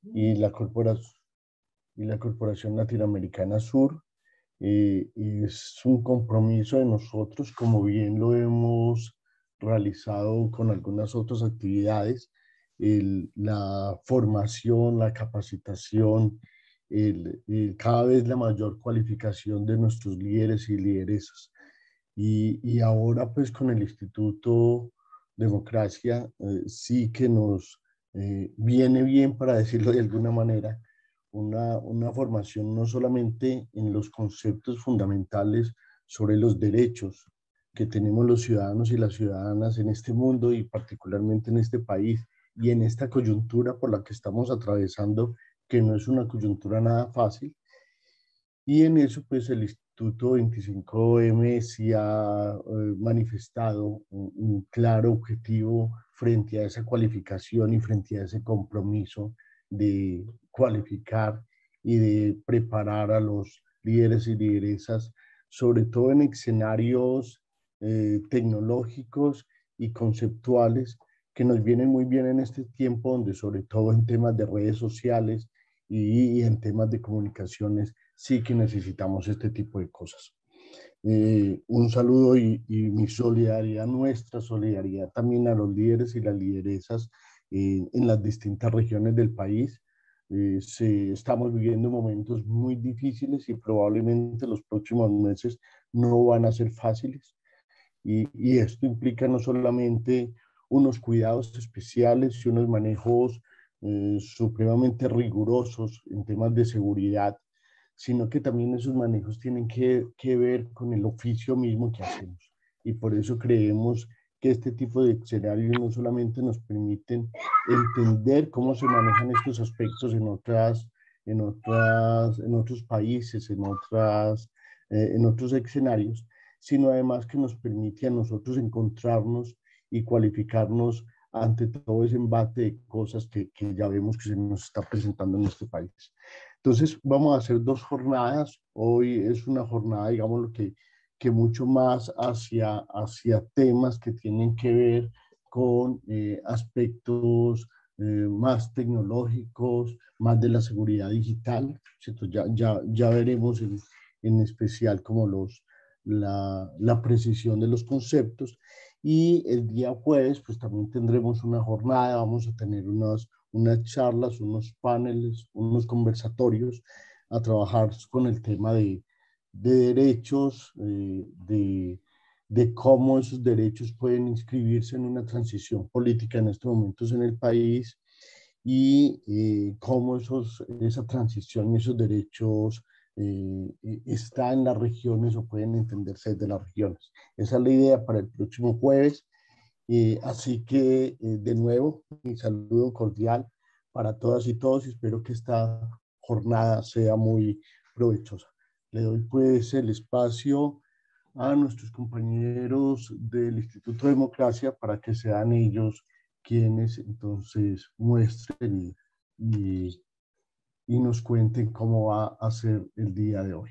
y la Corporación Latinoamericana Sur. Es un compromiso de nosotros, como bien lo hemos realizado con algunas otras actividades, la formación, la capacitación, cada vez la mayor cualificación de nuestros líderes y lideresas. Y ahora pues con el Instituto Democracia sí que nos viene bien, para decirlo de alguna manera, una formación no solamente en los conceptos fundamentales sobre los derechos que tenemos los ciudadanos y las ciudadanas en este mundo y particularmente en este país y en esta coyuntura por la que estamos atravesando, que no es una coyuntura nada fácil. Y en eso, pues el Instituto 25M sí ha manifestado un claro objetivo frente a esa cualificación y frente a ese compromiso de cualificar y de preparar a los líderes y lideresas, sobre todo en escenarios tecnológicos y conceptuales que nos vienen muy bien en este tiempo, donde sobre todo en temas de redes sociales y en temas de comunicaciones sí que necesitamos este tipo de cosas. Un saludo y mi solidaridad, nuestra solidaridad también a los líderes y las lideresas en las distintas regiones del país. Estamos viviendo momentos muy difíciles y probablemente los próximos meses no van a ser fáciles. Y esto implica no solamente unos cuidados especiales y unos manejos supremamente rigurosos en temas de seguridad, sino que también esos manejos tienen que ver con el oficio mismo que hacemos. Y por eso creemos que este tipo de escenarios no solamente nos permiten entender cómo se manejan estos aspectos en otros países, en otros escenarios, sino además que nos permite a nosotros encontrarnos y cualificarnos ante todo ese embate de cosas que ya vemos que se nos está presentando en este país. Entonces, vamos a hacer dos jornadas. Hoy es una jornada, digamos, que mucho más hacia temas que tienen que ver con aspectos más tecnológicos, más de la seguridad digital, ¿cierto? Ya veremos en especial como la precisión de los conceptos. Y el día jueves, pues también tendremos una jornada, vamos a tener unas charlas, unos paneles, unos conversatorios a trabajar con el tema de derechos, de cómo esos derechos pueden inscribirse en una transición política en estos momentos en el país y cómo esa transición y esos derechos está en las regiones o pueden entenderse desde las regiones. Esa es la idea para el próximo jueves. Así que, de nuevo, mi saludo cordial para todas y todos y espero que esta jornada sea muy provechosa. Le doy pues el espacio a nuestros compañeros del Instituto de Democracia para que sean ellos quienes entonces muestren y nos cuenten cómo va a ser el día de hoy.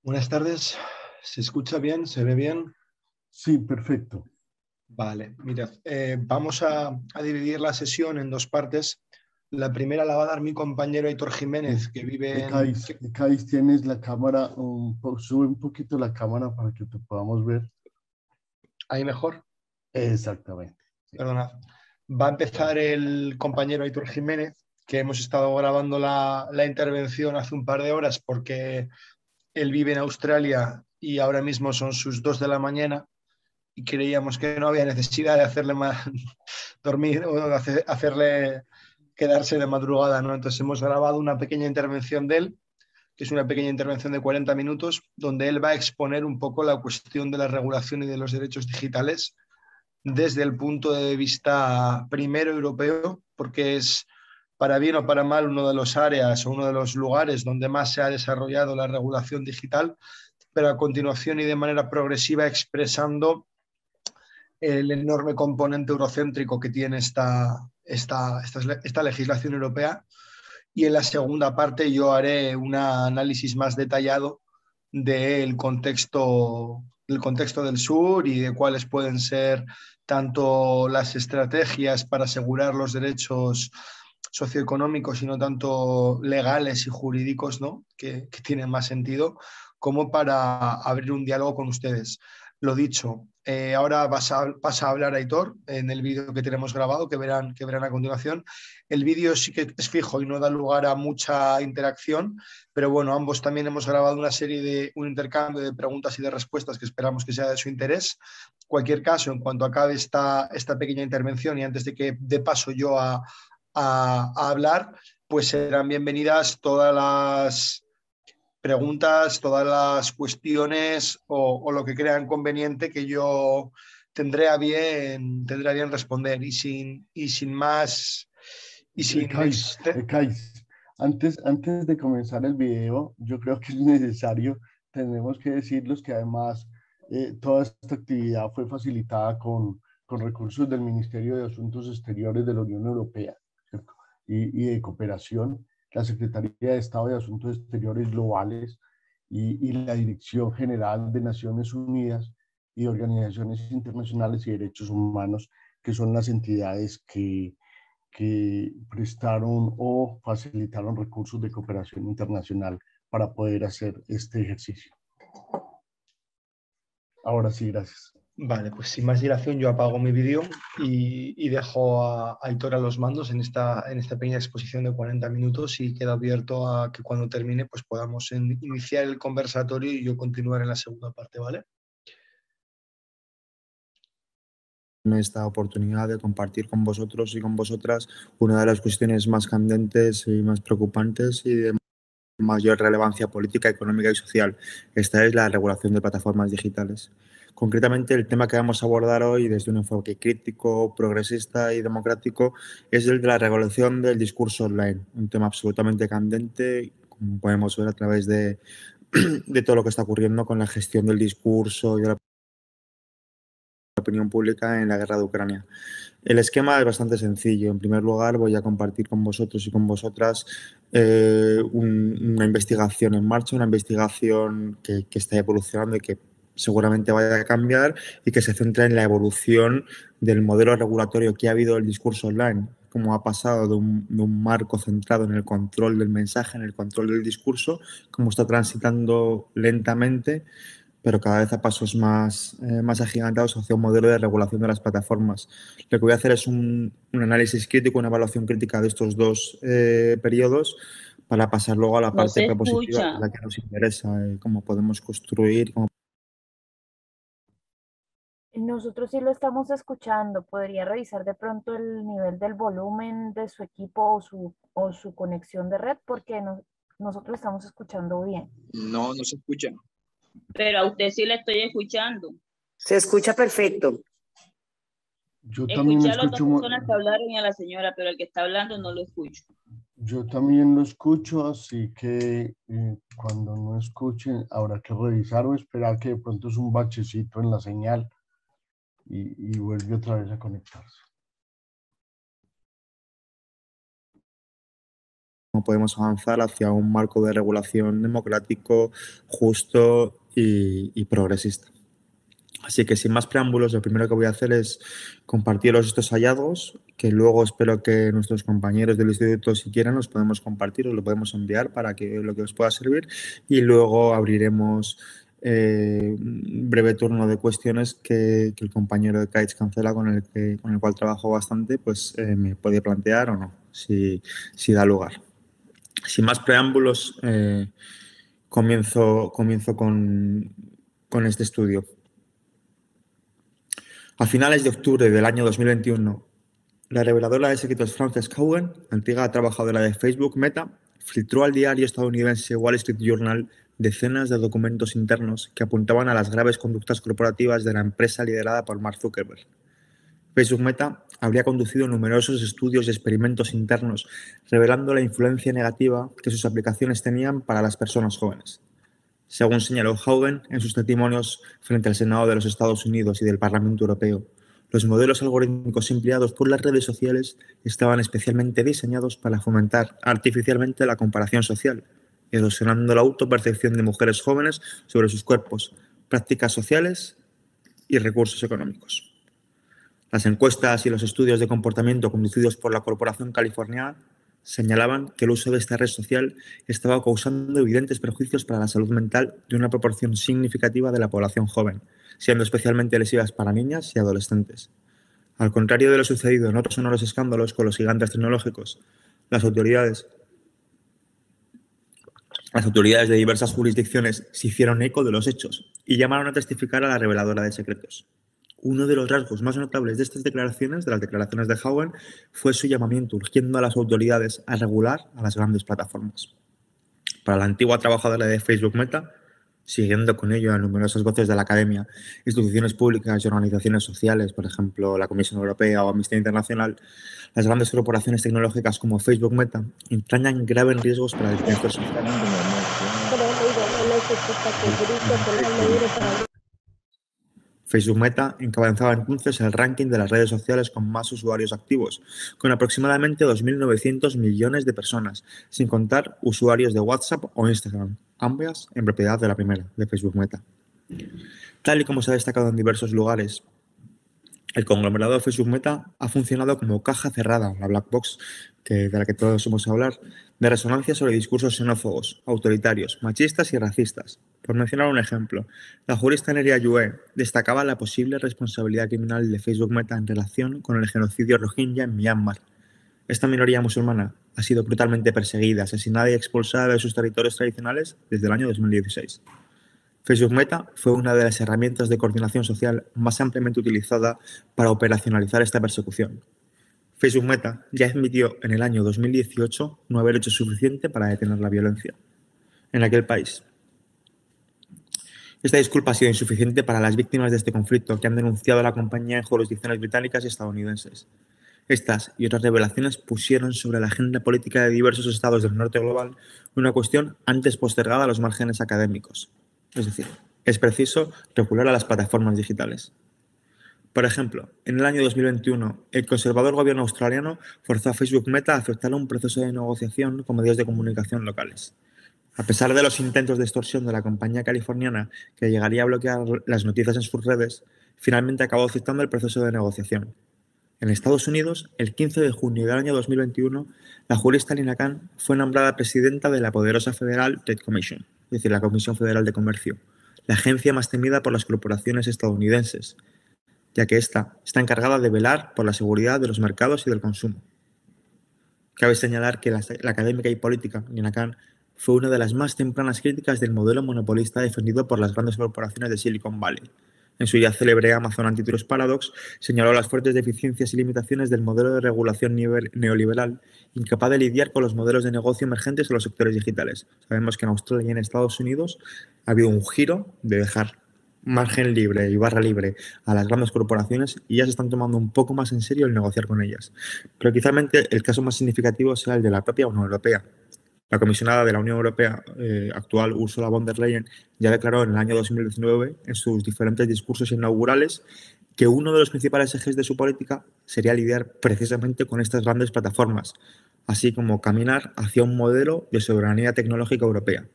Buenas tardes, ¿se escucha bien? ¿Se ve bien? Sí, perfecto. Vale, mira, vamos a dividir la sesión en dos partes. La primera la va a dar mi compañero Aitor Jiménez, que vive en... Ecais, tienes la cámara, sube un poquito la cámara para que te podamos ver. ¿Ahí mejor? Exactamente. Sí. Perdona. Va a empezar el compañero Aitor Jiménez, que hemos estado grabando la intervención hace un par de horas porque él vive en Australia y ahora mismo son sus 2 de la mañana y creíamos que no había necesidad de hacerle más dormir o hacerle quedarse de madrugada, ¿no? Entonces hemos grabado una pequeña intervención de él, que es una pequeña intervención de 40 minutos, donde él va a exponer un poco la cuestión de la regulación y de los derechos digitales desde el punto de vista primero europeo, porque es, para bien o para mal, uno de los áreas o uno de los lugares donde más se ha desarrollado la regulación digital, pero a continuación y de manera progresiva expresando el enorme componente eurocéntrico que tiene esta legislación europea. Y en la segunda parte yo haré un análisis más detallado del contexto del contexto del sur y de cuáles pueden ser tanto las estrategias para asegurar los derechos socioeconómicos y no tanto legales y jurídicos, ¿no? que tienen más sentido, como para abrir un diálogo con ustedes. Lo dicho, ahora pasa a hablar Aitor en el vídeo que tenemos grabado, que verán a continuación. El vídeo sí que es fijo y no da lugar a mucha interacción, pero bueno, ambos también hemos grabado un intercambio de preguntas y de respuestas que esperamos que sea de su interés. Cualquier caso, en cuanto acabe esta pequeña intervención y antes de que dé paso yo a hablar, pues serán bienvenidas todas las preguntas, todas las cuestiones o lo que crean conveniente que yo tendré a bien responder y sin más y sin Kais, antes de comenzar el video, yo creo que es necesario, tenemos que decirles que además toda esta actividad fue facilitada con recursos del Ministerio de Asuntos Exteriores de la Unión Europea, ¿cierto? Y de Cooperación, la Secretaría de Estado de Asuntos Exteriores Globales y la Dirección General de Naciones Unidas y Organizaciones Internacionales y Derechos Humanos, que son las entidades que prestaron o facilitaron recursos de cooperación internacional para poder hacer este ejercicio. Ahora sí, gracias. Vale, pues sin más dilación yo apago mi vídeo y dejo a Aitor a los mandos en esta pequeña exposición de 40 minutos y quedo abierto a que cuando termine pues podamos iniciar el conversatorio y yo continuar en la segunda parte, ¿vale? Esta oportunidad de compartir con vosotros y con vosotras una de las cuestiones más candentes y más preocupantes y de mayor relevancia política, económica y social. Esta es la regulación de plataformas digitales. Concretamente, el tema que vamos a abordar hoy desde un enfoque crítico, progresista y democrático es el de la regulación del discurso online, un tema absolutamente candente, como podemos ver a través de todo lo que está ocurriendo con la gestión del discurso y de la opinión pública en la guerra de Ucrania. El esquema es bastante sencillo. En primer lugar, voy a compartir con vosotros y con vosotras una investigación en marcha, una investigación que está evolucionando y que seguramente vaya a cambiar y que se centra en la evolución del modelo regulatorio que ha habido del discurso online, cómo ha pasado de un marco centrado en el control del mensaje, en el control del discurso, cómo está transitando lentamente pero cada vez a pasos más agigantados hacia un modelo de regulación de las plataformas. Lo que voy a hacer es un análisis crítico, una evaluación crítica de estos dos periodos para pasar luego a la parte propositiva, que es la que nos interesa, cómo podemos construir. Nosotros sí lo estamos escuchando. ¿Podría revisar de pronto el nivel del volumen de su equipo o su conexión de red? Porque nosotros estamos escuchando bien. No, no se escucha. Pero a usted sí le estoy escuchando. Se escucha perfecto. Yo también escuché a las dos personas que hablaron y a la señora, pero el que está hablando no lo escucho. Yo también lo escucho, así que cuando no escuchen habrá que revisar o esperar que de pronto es un bachecito en la señal y vuelve otra vez a conectarse. Cómo podemos avanzar hacia un marco de regulación democrático, justo y progresista. Así que sin más preámbulos, lo primero que voy a hacer es compartiros estos hallazgos, que luego espero que nuestros compañeros del instituto, si quieren, los podemos compartir, os lo podemos enviar para que lo que os pueda servir y luego abriremos un breve turno de cuestiones que el compañero de Kites Cancela, con el cual trabajo bastante, pues me puede plantear o no, si da lugar. Sin más preámbulos, comienzo con este estudio. A finales de octubre del año 2021, la reveladora de secretos Frances Haugen, antigua trabajadora de Facebook Meta, filtró al diario estadounidense Wall Street Journal decenas de documentos internos que apuntaban a las graves conductas corporativas de la empresa liderada por Mark Zuckerberg. Facebook Meta habría conducido numerosos estudios y experimentos internos revelando la influencia negativa que sus aplicaciones tenían para las personas jóvenes. Según señaló Haugen en sus testimonios frente al Senado de los Estados Unidos y del Parlamento Europeo, los modelos algorítmicos empleados por las redes sociales estaban especialmente diseñados para fomentar artificialmente la comparación social, erosionando la autopercepción de mujeres jóvenes sobre sus cuerpos, prácticas sociales y recursos económicos. Las encuestas y los estudios de comportamiento conducidos por la corporación californiana señalaban que el uso de esta red social estaba causando evidentes perjuicios para la salud mental de una proporción significativa de la población joven, siendo especialmente lesivas para niñas y adolescentes. Al contrario de lo sucedido en otros sonoros escándalos con los gigantes tecnológicos, las autoridades de diversas jurisdicciones se hicieron eco de los hechos y llamaron a testificar a la reveladora de secretos. Uno de los rasgos más notables de estas declaraciones, de las declaraciones de Howen, fue su llamamiento urgiendo a las autoridades a regular a las grandes plataformas. Para la antigua trabajadora de Facebook Meta, siguiendo con ello a numerosas voces de la academia, instituciones públicas y organizaciones sociales, por ejemplo, la Comisión Europea o Amnistía Internacional, las grandes corporaciones tecnológicas como Facebook Meta entrañan graves riesgos para el bienestar social. Facebook Meta encabezaba entonces el ranking de las redes sociales con más usuarios activos, con aproximadamente 2.900 millones de personas, sin contar usuarios de WhatsApp o Instagram, ambas en propiedad de la primera, de Facebook Meta. Tal y como se ha destacado en diversos lugares, el conglomerado de Facebook Meta ha funcionado como caja cerrada, la black box, de la que todos hemos hablado, de resonancia sobre discursos xenófobos, autoritarios, machistas y racistas. Por mencionar un ejemplo, la jurista Neria Yue destacaba la posible responsabilidad criminal de Facebook Meta en relación con el genocidio rohingya en Myanmar. Esta minoría musulmana ha sido brutalmente perseguida, asesinada y expulsada de sus territorios tradicionales desde el año 2016. Facebook Meta fue una de las herramientas de coordinación social más ampliamente utilizada para operacionalizar esta persecución. Facebook Meta ya admitió en el año 2018 no haber hecho suficiente para detener la violencia en aquel país. Esta disculpa ha sido insuficiente para las víctimas de este conflicto que han denunciado a la compañía en jurisdicciones británicas y estadounidenses. Estas y otras revelaciones pusieron sobre la agenda política de diversos estados del norte global una cuestión antes postergada a los márgenes académicos. Es decir, es preciso regular a las plataformas digitales. Por ejemplo, en el año 2021, el conservador gobierno australiano forzó a Facebook Meta a aceptar un proceso de negociación con medios de comunicación locales. A pesar de los intentos de extorsión de la compañía californiana que llegaría a bloquear las noticias en sus redes, finalmente acabó aceptando el proceso de negociación. En Estados Unidos, el 15 de junio del año 2021, la jurista Lina Khan fue nombrada presidenta de la poderosa Federal Trade Commission, es decir, la Comisión Federal de Comercio, la agencia más temida por las corporaciones estadounidenses, ya que esta está encargada de velar por la seguridad de los mercados y del consumo. Cabe señalar que la académica y política Lina Khan fue una de las más tempranas críticas del modelo monopolista defendido por las grandes corporaciones de Silicon Valley. En su ya célebre Amazon Antitrust Paradox, señaló las fuertes deficiencias y limitaciones del modelo de regulación neoliberal, incapaz de lidiar con los modelos de negocio emergentes en los sectores digitales. Sabemos que en Australia y en Estados Unidos ha habido un giro de dejar margen libre y barra libre a las grandes corporaciones y ya se están tomando un poco más en serio el negociar con ellas. Pero quizá el caso más significativo sea el de la propia Unión Europea. La comisionada de la Unión Europea actual, Ursula von der Leyen, ya declaró en el año 2019, en sus diferentes discursos inaugurales, que uno de los principales ejes de su política sería lidiar precisamente con estas grandes plataformas, así como caminar hacia un modelo de soberanía tecnológica europea.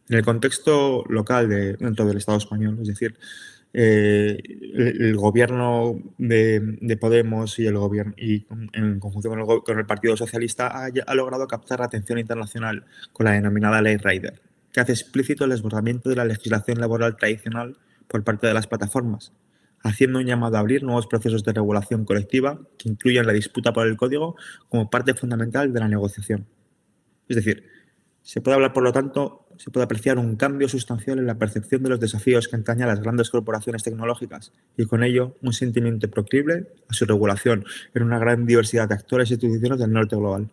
En el contexto local dentro del Estado español, es decir, el gobierno de Podemos y el gobierno y en conjunción con el Partido Socialista ha logrado captar la atención internacional con la denominada Ley Rider, que hace explícito el desbordamiento de la legislación laboral tradicional por parte de las plataformas, haciendo un llamado a abrir nuevos procesos de regulación colectiva que incluyan la disputa por el código como parte fundamental de la negociación. Es decir, se puede hablar, por lo tanto, se puede apreciar un cambio sustancial en la percepción de los desafíos que antañan las grandes corporaciones tecnológicas y con ello un sentimiento proclive a su regulación en una gran diversidad de actores y instituciones del norte global.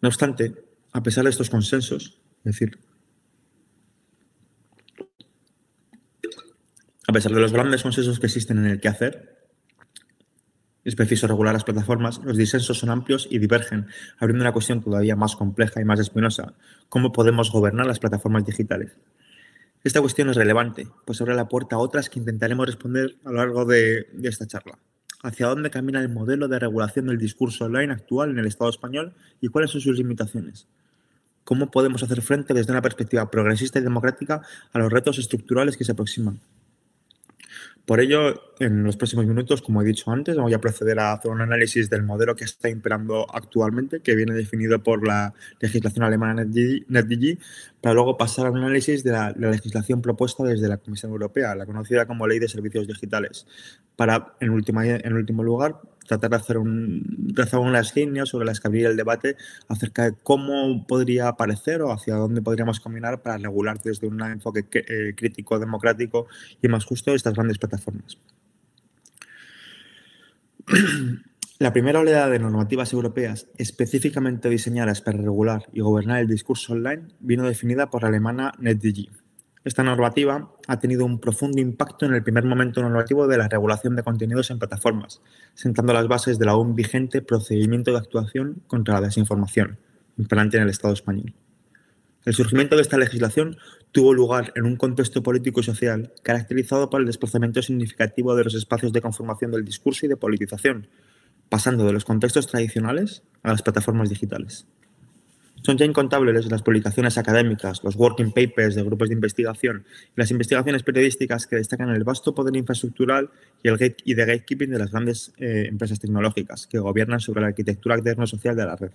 No obstante, a pesar de estos consensos, es decir, a pesar de los grandes consensos que existen en el quehacer, es preciso regular las plataformas, los disensos son amplios y divergen, abriendo una cuestión todavía más compleja y más espinosa: ¿cómo podemos gobernar las plataformas digitales? Esta cuestión es relevante, pues abre la puerta a otras que intentaremos responder a lo largo de esta charla. ¿Hacia dónde camina el modelo de regulación del discurso online actual en el Estado español y cuáles son sus limitaciones? ¿Cómo podemos hacer frente desde una perspectiva progresista y democrática a los retos estructurales que se aproximan? Por ello, en los próximos minutos, como he dicho antes, voy a proceder a hacer un análisis del modelo que está imperando actualmente, que viene definido por la legislación alemana NetzDG, para luego pasar al análisis de la legislación propuesta desde la Comisión Europea, la conocida como Ley de Servicios Digitales, para, en último lugar, tratar de trazar unas líneas sobre las que abrir el debate acerca de cómo podría aparecer o hacia dónde podríamos caminar para regular desde un enfoque crítico, democrático y más justo estas grandes plataformas. La primera oleada de normativas europeas específicamente diseñadas para regular y gobernar el discurso online vino definida por la alemana NetzDG. Esta normativa ha tenido un profundo impacto en el primer momento normativo de la regulación de contenidos en plataformas, sentando las bases del aún vigente procedimiento de actuación contra la desinformación, imperante en el Estado español. El surgimiento de esta legislación tuvo lugar en un contexto político y social caracterizado por el desplazamiento significativo de los espacios de conformación del discurso y de politización, pasando de los contextos tradicionales a las plataformas digitales. Son ya incontables las publicaciones académicas, los working papers de grupos de investigación y las investigaciones periodísticas que destacan el vasto poder infraestructural y de gatekeeping de las grandes empresas tecnológicas que gobiernan sobre la arquitectura tecnosocial de la red.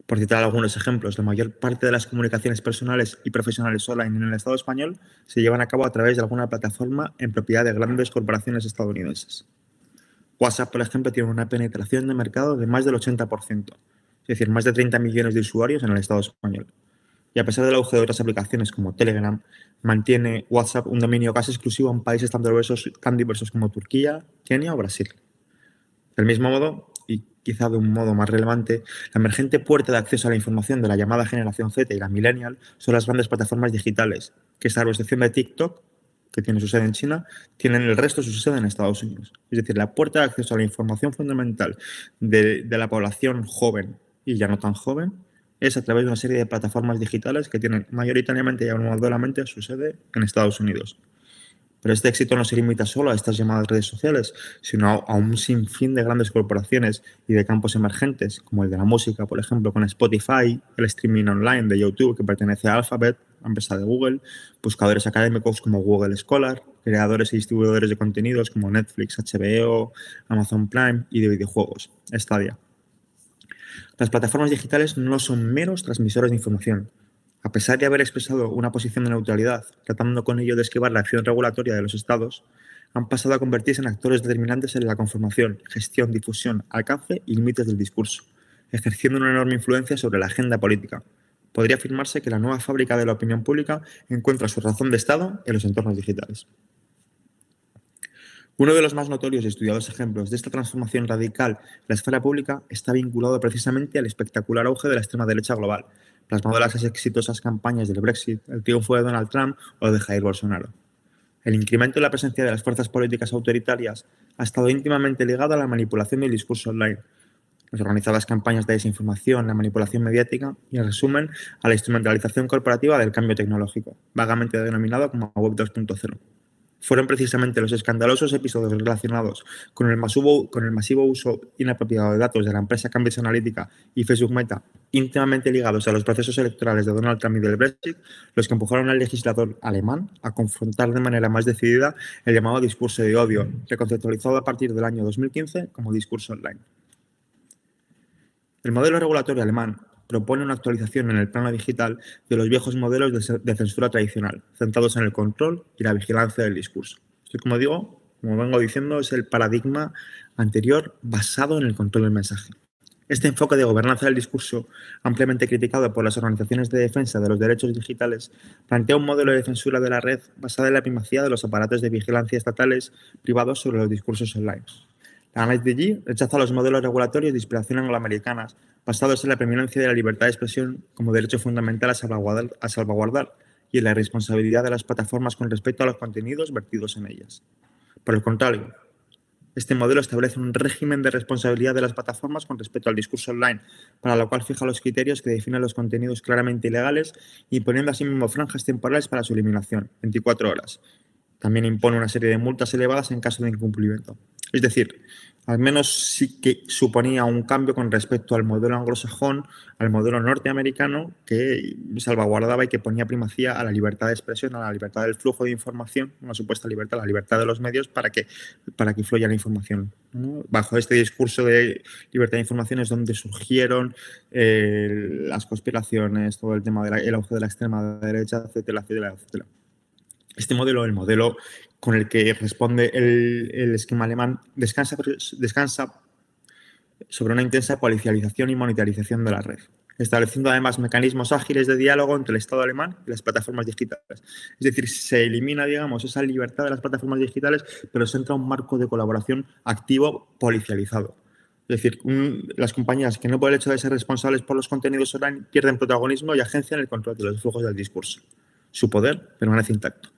Por citar algunos ejemplos, la mayor parte de las comunicaciones personales y profesionales online en el Estado español se llevan a cabo a través de alguna plataforma en propiedad de grandes corporaciones estadounidenses. WhatsApp, por ejemplo, tiene una penetración de mercado de más del 80%. Es decir, más de 30 millones de usuarios en el Estado español. Y a pesar del auge de otras aplicaciones como Telegram, mantiene WhatsApp un dominio casi exclusivo en países tan diversos como Turquía, Kenia o Brasil. Del mismo modo, y quizá de un modo más relevante, la emergente puerta de acceso a la información de la llamada generación Z y la millennial son las grandes plataformas digitales, que salvo excepción de TikTok, que tiene su sede en China, tienen el resto su sede en Estados Unidos. Es decir, la puerta de acceso a la información fundamental de la población joven y ya no tan joven es a través de una serie de plataformas digitales que tienen mayoritariamente y abrumadoramente su sede en Estados Unidos. Pero este éxito no se limita solo a estas llamadas redes sociales, sino a un sinfín de grandes corporaciones y de campos emergentes, como el de la música, por ejemplo, con Spotify, el streaming online de YouTube, que pertenece a Alphabet, la empresa de Google, buscadores académicos como Google Scholar, creadores y distribuidores de contenidos como Netflix, HBO, Amazon Prime y de videojuegos, Stadia. Las plataformas digitales no son meros transmisores de información. A pesar de haber expresado una posición de neutralidad, tratando con ello de esquivar la acción regulatoria de los estados, han pasado a convertirse en actores determinantes en la conformación, gestión, difusión, alcance y límites del discurso, ejerciendo una enorme influencia sobre la agenda política. Podría afirmarse que la nueva fábrica de la opinión pública encuentra su razón de estado en los entornos digitales. Uno de los más notorios y estudiados ejemplos de esta transformación radical en la esfera pública está vinculado precisamente al espectacular auge de la extrema derecha global, plasmado en las exitosas campañas del Brexit, el triunfo de Donald Trump o de Jair Bolsonaro. El incremento de la presencia de las fuerzas políticas autoritarias ha estado íntimamente ligado a la manipulación del discurso online, las organizadas campañas de desinformación, la manipulación mediática y, en resumen, a la instrumentalización corporativa del cambio tecnológico, vagamente denominado como Web 2.0. Fueron precisamente los escandalosos episodios relacionados con el masivo uso inapropiado de datos de la empresa Cambridge Analytica y Facebook Meta, íntimamente ligados a los procesos electorales de Donald Trump y del Brexit, los que empujaron al legislador alemán a confrontar de manera más decidida el llamado discurso de odio, reconceptualizado a partir del año 2015 como discurso online. El modelo regulatorio alemán propone una actualización en el plano digital de los viejos modelos de censura tradicional, centrados en el control y la vigilancia del discurso. Esto, como vengo diciendo, es el paradigma anterior basado en el control del mensaje. Este enfoque de gobernanza del discurso, ampliamente criticado por las organizaciones de defensa de los derechos digitales, plantea un modelo de censura de la red basada en la primacía de los aparatos de vigilancia estatales privados sobre los discursos online. La NetzDG rechaza los modelos regulatorios de inspiración angloamericanas basados en la preeminencia de la libertad de expresión como derecho fundamental a salvaguardar y en la responsabilidad de las plataformas con respecto a los contenidos vertidos en ellas. Por el contrario, este modelo establece un régimen de responsabilidad de las plataformas con respecto al discurso online, para lo cual fija los criterios que definen los contenidos claramente ilegales, imponiendo asimismo franjas temporales para su eliminación, 24 horas. También impone una serie de multas elevadas en caso de incumplimiento. Es decir, al menos sí que suponía un cambio con respecto al modelo anglosajón, al modelo norteamericano, que salvaguardaba y que ponía primacía a la libertad de expresión, a la libertad del flujo de información, una supuesta libertad, la libertad de los medios para que fluya la información, ¿no? Bajo este discurso de libertad de información es donde surgieron las conspiraciones, todo el tema del auge de la extrema derecha, etcétera, etcétera, etcétera. Este modelo, el modelo con el que responde el esquema alemán, descansa sobre una intensa policialización y monitorización de la red, estableciendo además mecanismos ágiles de diálogo entre el Estado alemán y las plataformas digitales. Es decir, se elimina, digamos, esa libertad de las plataformas digitales, pero se entra un marco de colaboración activo policializado. Es decir, las compañías que no por el hecho de ser responsables por los contenidos online pierden protagonismo y agencia en el control de los flujos del discurso. Su poder permanece intacto.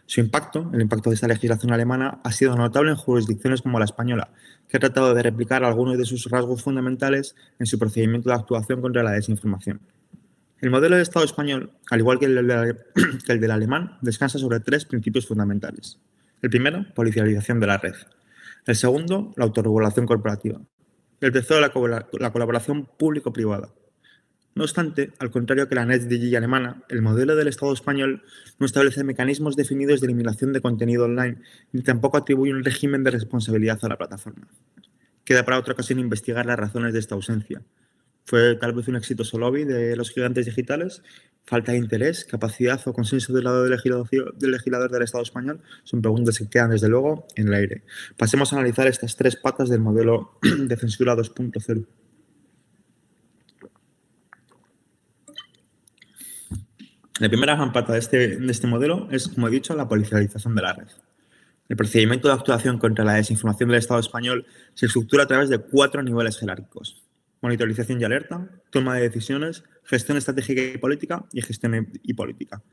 Su impacto, el impacto de esta legislación alemana, ha sido notable en jurisdicciones como la española, que ha tratado de replicar algunos de sus rasgos fundamentales en su procedimiento de actuación contra la desinformación. El modelo de Estado español, al igual que el del alemán, descansa sobre 3 principios fundamentales. El primero, policialización de la red. El segundo, la autorregulación corporativa. El tercero, la colaboración público-privada. No obstante, al contrario que la NetzDG alemana, el modelo del Estado español no establece mecanismos definidos de eliminación de contenido online ni tampoco atribuye un régimen de responsabilidad a la plataforma. Queda para otra ocasión investigar las razones de esta ausencia. ¿Fue tal vez un exitoso lobby de los gigantes digitales? ¿Falta de interés, capacidad o consenso del lado del legislador del Estado español? Son preguntas que quedan, desde luego, en el aire. Pasemos a analizar estas 3 patas del modelo de censura 2.0. La primera gran pata de este modelo es, como he dicho, la policialización de la red. El procedimiento de actuación contra la desinformación del Estado español se estructura a través de 4 niveles jerárquicos: monitorización y alerta, toma de decisiones, gestión estratégica y política y gestión y política.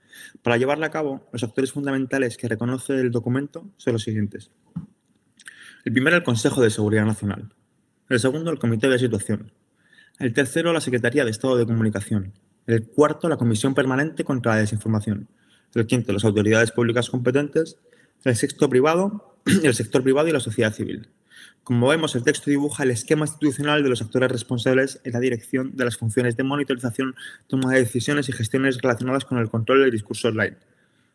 Para llevarla a cabo, los actores fundamentales que reconoce el documento son los siguientes. El primero, el Consejo de Seguridad Nacional. El segundo, el Comité de Situación. El tercero, la Secretaría de Estado de Comunicación. El cuarto, la Comisión Permanente contra la Desinformación. El quinto, las autoridades públicas competentes. El sector privado y la sociedad civil. Como vemos, el texto dibuja el esquema institucional de los actores responsables en la dirección de las funciones de monitorización, toma de decisiones y gestiones relacionadas con el control del discurso online.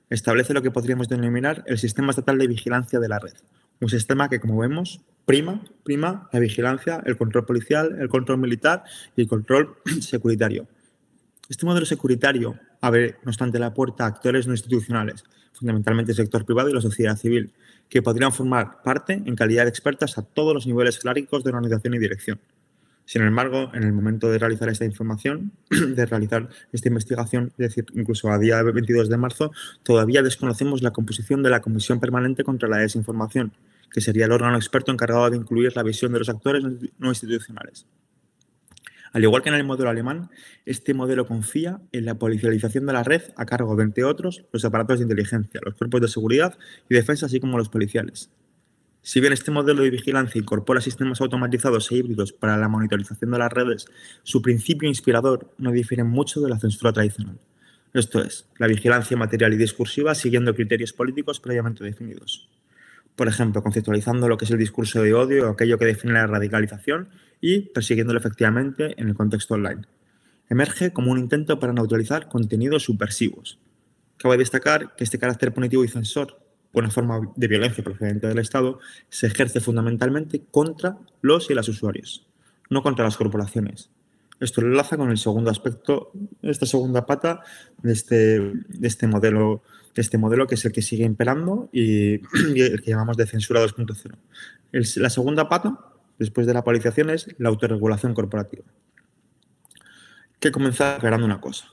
Establece lo que podríamos denominar el sistema estatal de vigilancia de la red. Un sistema que, como vemos, prima la vigilancia, el control policial, el control militar y el control securitario. Este modelo securitario abre, no obstante, la puerta a actores no institucionales, fundamentalmente el sector privado y la sociedad civil, que podrían formar parte en calidad de expertas a todos los niveles jerárquicos de organización y dirección. Sin embargo, en el momento de realizar esta información, de realizar esta investigación, es decir, incluso a día 22 de marzo, todavía desconocemos la composición de la Comisión Permanente contra la Desinformación, que sería el órgano experto encargado de incluir la visión de los actores no institucionales. Al igual que en el modelo alemán, este modelo confía en la policialización de la red a cargo de, entre otros, los aparatos de inteligencia, los cuerpos de seguridad y defensa, así como los policiales. Si bien este modelo de vigilancia incorpora sistemas automatizados e híbridos para la monitorización de las redes, su principio inspirador no difiere mucho de la censura tradicional. Esto es, la vigilancia material y discursiva siguiendo criterios políticos previamente definidos. Por ejemplo, conceptualizando lo que es el discurso de odio o aquello que define la radicalización y persiguiéndolo efectivamente en el contexto online. Emerge como un intento para neutralizar contenidos subversivos. Cabe destacar que este carácter punitivo y censor, una forma de violencia procedente del Estado, se ejerce fundamentalmente contra los y las usuarios, no contra las corporaciones. Esto lo enlaza con el segundo aspecto, esta segunda pata de este modelo que es el que sigue imperando y el que llamamos de censura 2.0. La segunda pata, después de la policialización, es la autorregulación corporativa. Que comienza aclarando una cosa.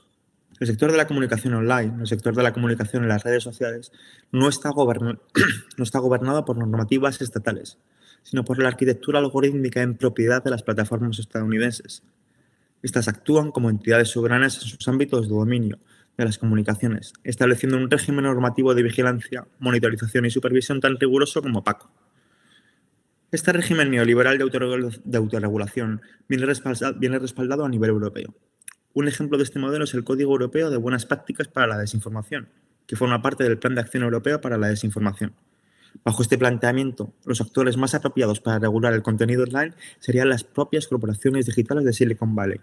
El sector de la comunicación online, el sector de la comunicación en las redes sociales, no está gobernado por normativas estatales, sino por la arquitectura algorítmica en propiedad de las plataformas estadounidenses. Estas actúan como entidades soberanas en sus ámbitos de dominio de las comunicaciones, estableciendo un régimen normativo de vigilancia, monitorización y supervisión tan riguroso como opaco. Este régimen neoliberal de autorregulación viene respaldado a nivel europeo. Un ejemplo de este modelo es el Código Europeo de Buenas Prácticas para la Desinformación, que forma parte del Plan de Acción Europeo para la Desinformación. Bajo este planteamiento, los actores más apropiados para regular el contenido online serían las propias corporaciones digitales de Silicon Valley.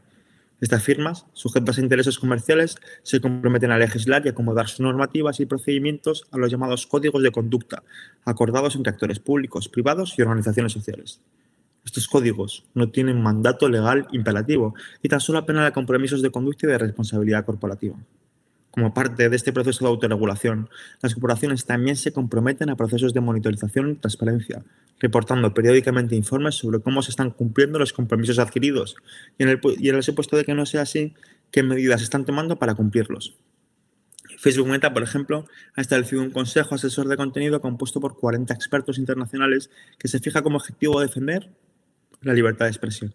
Estas firmas, sujetas a intereses comerciales, se comprometen a legislar y acomodar sus normativas y procedimientos a los llamados códigos de conducta, acordados entre actores públicos, privados y organizaciones sociales. Estos códigos no tienen mandato legal imperativo y tan solo apelan a compromisos de conducta y de responsabilidad corporativa. Como parte de este proceso de autorregulación, las corporaciones también se comprometen a procesos de monitorización y transparencia, reportando periódicamente informes sobre cómo se están cumpliendo los compromisos adquiridos y en el supuesto de que no sea así, qué medidas están tomando para cumplirlos. Facebook Meta, por ejemplo, ha establecido un consejo asesor de contenido compuesto por 40 expertos internacionales que se fija como objetivo defender la libertad de expresión.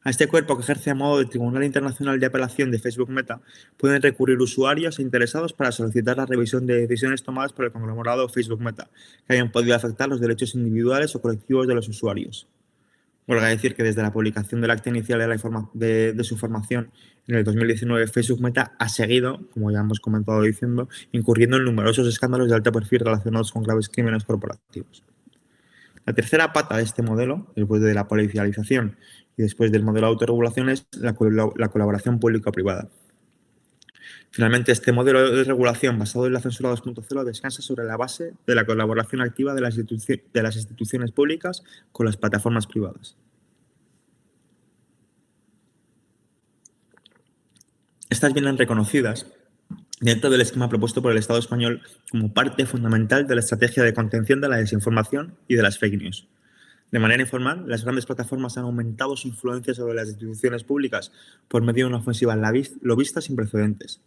A este cuerpo, que ejerce a modo de Tribunal Internacional de Apelación de Facebook Meta, pueden recurrir usuarios e interesados para solicitar la revisión de decisiones tomadas por el conglomerado Facebook Meta que hayan podido afectar los derechos individuales o colectivos de los usuarios. Huelga decir que desde la publicación del acta inicial de su formación en el 2019, Facebook Meta ha seguido, como ya hemos comentado diciendo, incurriendo en numerosos escándalos de alto perfil relacionados con graves crímenes corporativos. La tercera pata de este modelo, después de la policialización y después del modelo de autorregulación, es la colaboración público-privada. Finalmente, este modelo de regulación basado en la censura 2.0 descansa sobre la base de la colaboración activa de las instituciones públicas con las plataformas privadas. Estas vienen reconocidas dentro del esquema propuesto por el Estado español como parte fundamental de la estrategia de contención de la desinformación y de las fake news. De manera informal, las grandes plataformas han aumentado su influencia sobre las instituciones públicas por medio de una ofensiva lobista sin precedentes.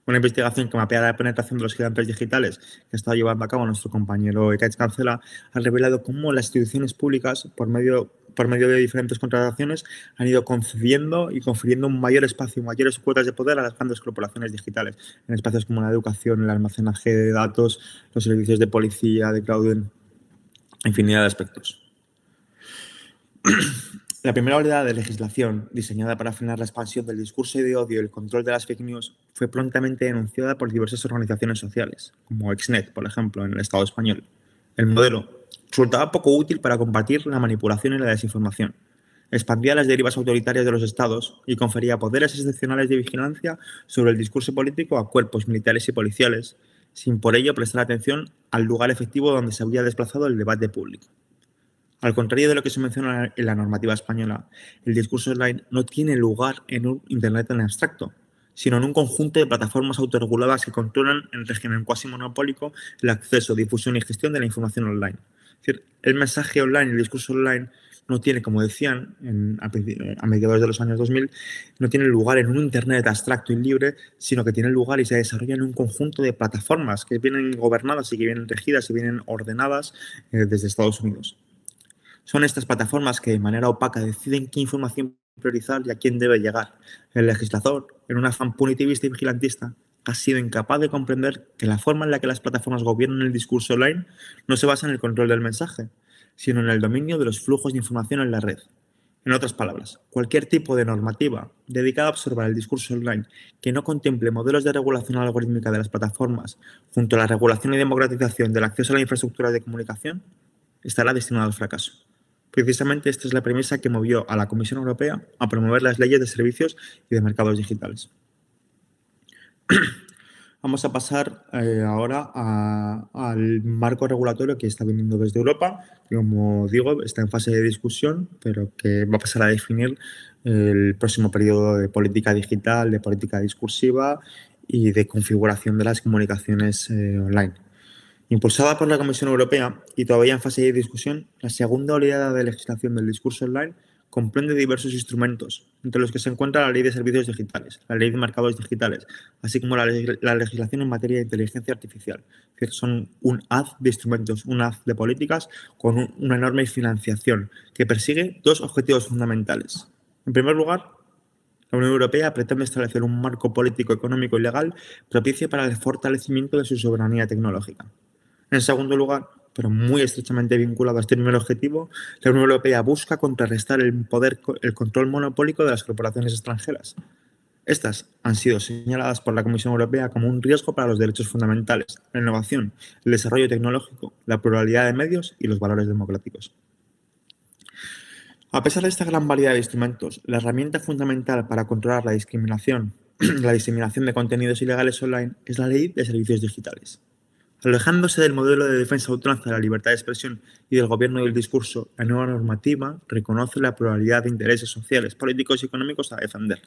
Una investigación que mapea la penetración de los gigantes digitales que está llevando a cabo nuestro compañero Ekaich Cancela ha revelado cómo las instituciones públicas, por medio de diferentes contrataciones, han ido concediendo y confiriendo un mayor espacio, mayores cuotas de poder a las grandes corporaciones digitales, en espacios como la educación, el almacenaje de datos, los servicios de policía, de cloud, en infinidad de aspectos. La primera oleada de legislación diseñada para frenar la expansión del discurso de odio y el control de las fake news fue prontamente denunciada por diversas organizaciones sociales, como Exnet, por ejemplo, en el Estado español. El modelo resultaba poco útil para combatir la manipulación y la desinformación. Expandía las derivas autoritarias de los estados y confería poderes excepcionales de vigilancia sobre el discurso político a cuerpos militares y policiales, sin por ello prestar atención al lugar efectivo donde se había desplazado el debate público. Al contrario de lo que se menciona en la normativa española, el discurso online no tiene lugar en un Internet en abstracto, sino en un conjunto de plataformas autorreguladas que controlan en régimen cuasi monopólico el acceso, difusión y gestión de la información online. Es decir, el mensaje online, el discurso online, no tiene, como decían a mediados de los años 2000, no tiene lugar en un Internet abstracto y libre, sino que tiene lugar y se desarrolla en un conjunto de plataformas que vienen gobernadas y que vienen regidas y vienen ordenadas desde Estados Unidos. Son estas plataformas que de manera opaca deciden qué información priorizar y a quién debe llegar. El legislador, en un afán punitivista y vigilantista, ha sido incapaz de comprender que la forma en la que las plataformas gobiernan el discurso online no se basa en el control del mensaje, sino en el dominio de los flujos de información en la red. En otras palabras, cualquier tipo de normativa dedicada a observar el discurso online que no contemple modelos de regulación algorítmica de las plataformas junto a la regulación y democratización del acceso a la infraestructura de comunicación estará destinada al fracaso. Precisamente esta es la premisa que movió a la Comisión Europea a promover las leyes de servicios y de mercados digitales. Vamos a pasar ahora al marco regulatorio que está viniendo desde Europa, que, como digo, está en fase de discusión, pero que va a pasar a definir el próximo periodo de política digital, de política discursiva y de configuración de las comunicaciones online. Impulsada por la Comisión Europea y todavía en fase de discusión, la segunda oleada de legislación del discurso online comprende diversos instrumentos, entre los que se encuentra la Ley de Servicios Digitales, la Ley de Mercados Digitales, así como la legislación en materia de inteligencia artificial. Es decir, son un haz de instrumentos, un haz de políticas con una enorme financiación que persigue dos objetivos fundamentales. En primer lugar, la Unión Europea pretende establecer un marco político, económico y legal propicio para el fortalecimiento de su soberanía tecnológica. En segundo lugar, pero muy estrechamente vinculado a este primer objetivo, la Unión Europea busca contrarrestar el control monopólico de las corporaciones extranjeras. Estas han sido señaladas por la Comisión Europea como un riesgo para los derechos fundamentales, la innovación, el desarrollo tecnológico, la pluralidad de medios y los valores democráticos. A pesar de esta gran variedad de instrumentos, la herramienta fundamental para controlar la diseminación de contenidos ilegales online es la Ley de Servicios Digitales. Alejándose del modelo de defensa a ultranza de la libertad de expresión y del gobierno del discurso, la nueva normativa reconoce la pluralidad de intereses sociales, políticos y económicos a defender.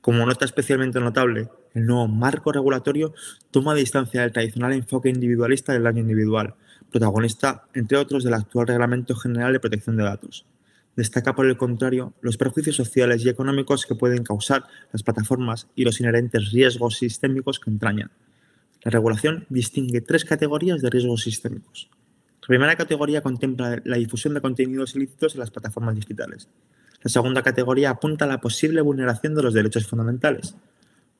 Como nota especialmente notable, el nuevo marco regulatorio toma distancia del tradicional enfoque individualista del daño individual, protagonista, entre otros, del actual Reglamento General de Protección de Datos. Destaca, por el contrario, los perjuicios sociales y económicos que pueden causar las plataformas y los inherentes riesgos sistémicos que entrañan. La regulación distingue 3 categorías de riesgos sistémicos. La primera categoría contempla la difusión de contenidos ilícitos en las plataformas digitales. La segunda categoría apunta a la posible vulneración de los derechos fundamentales.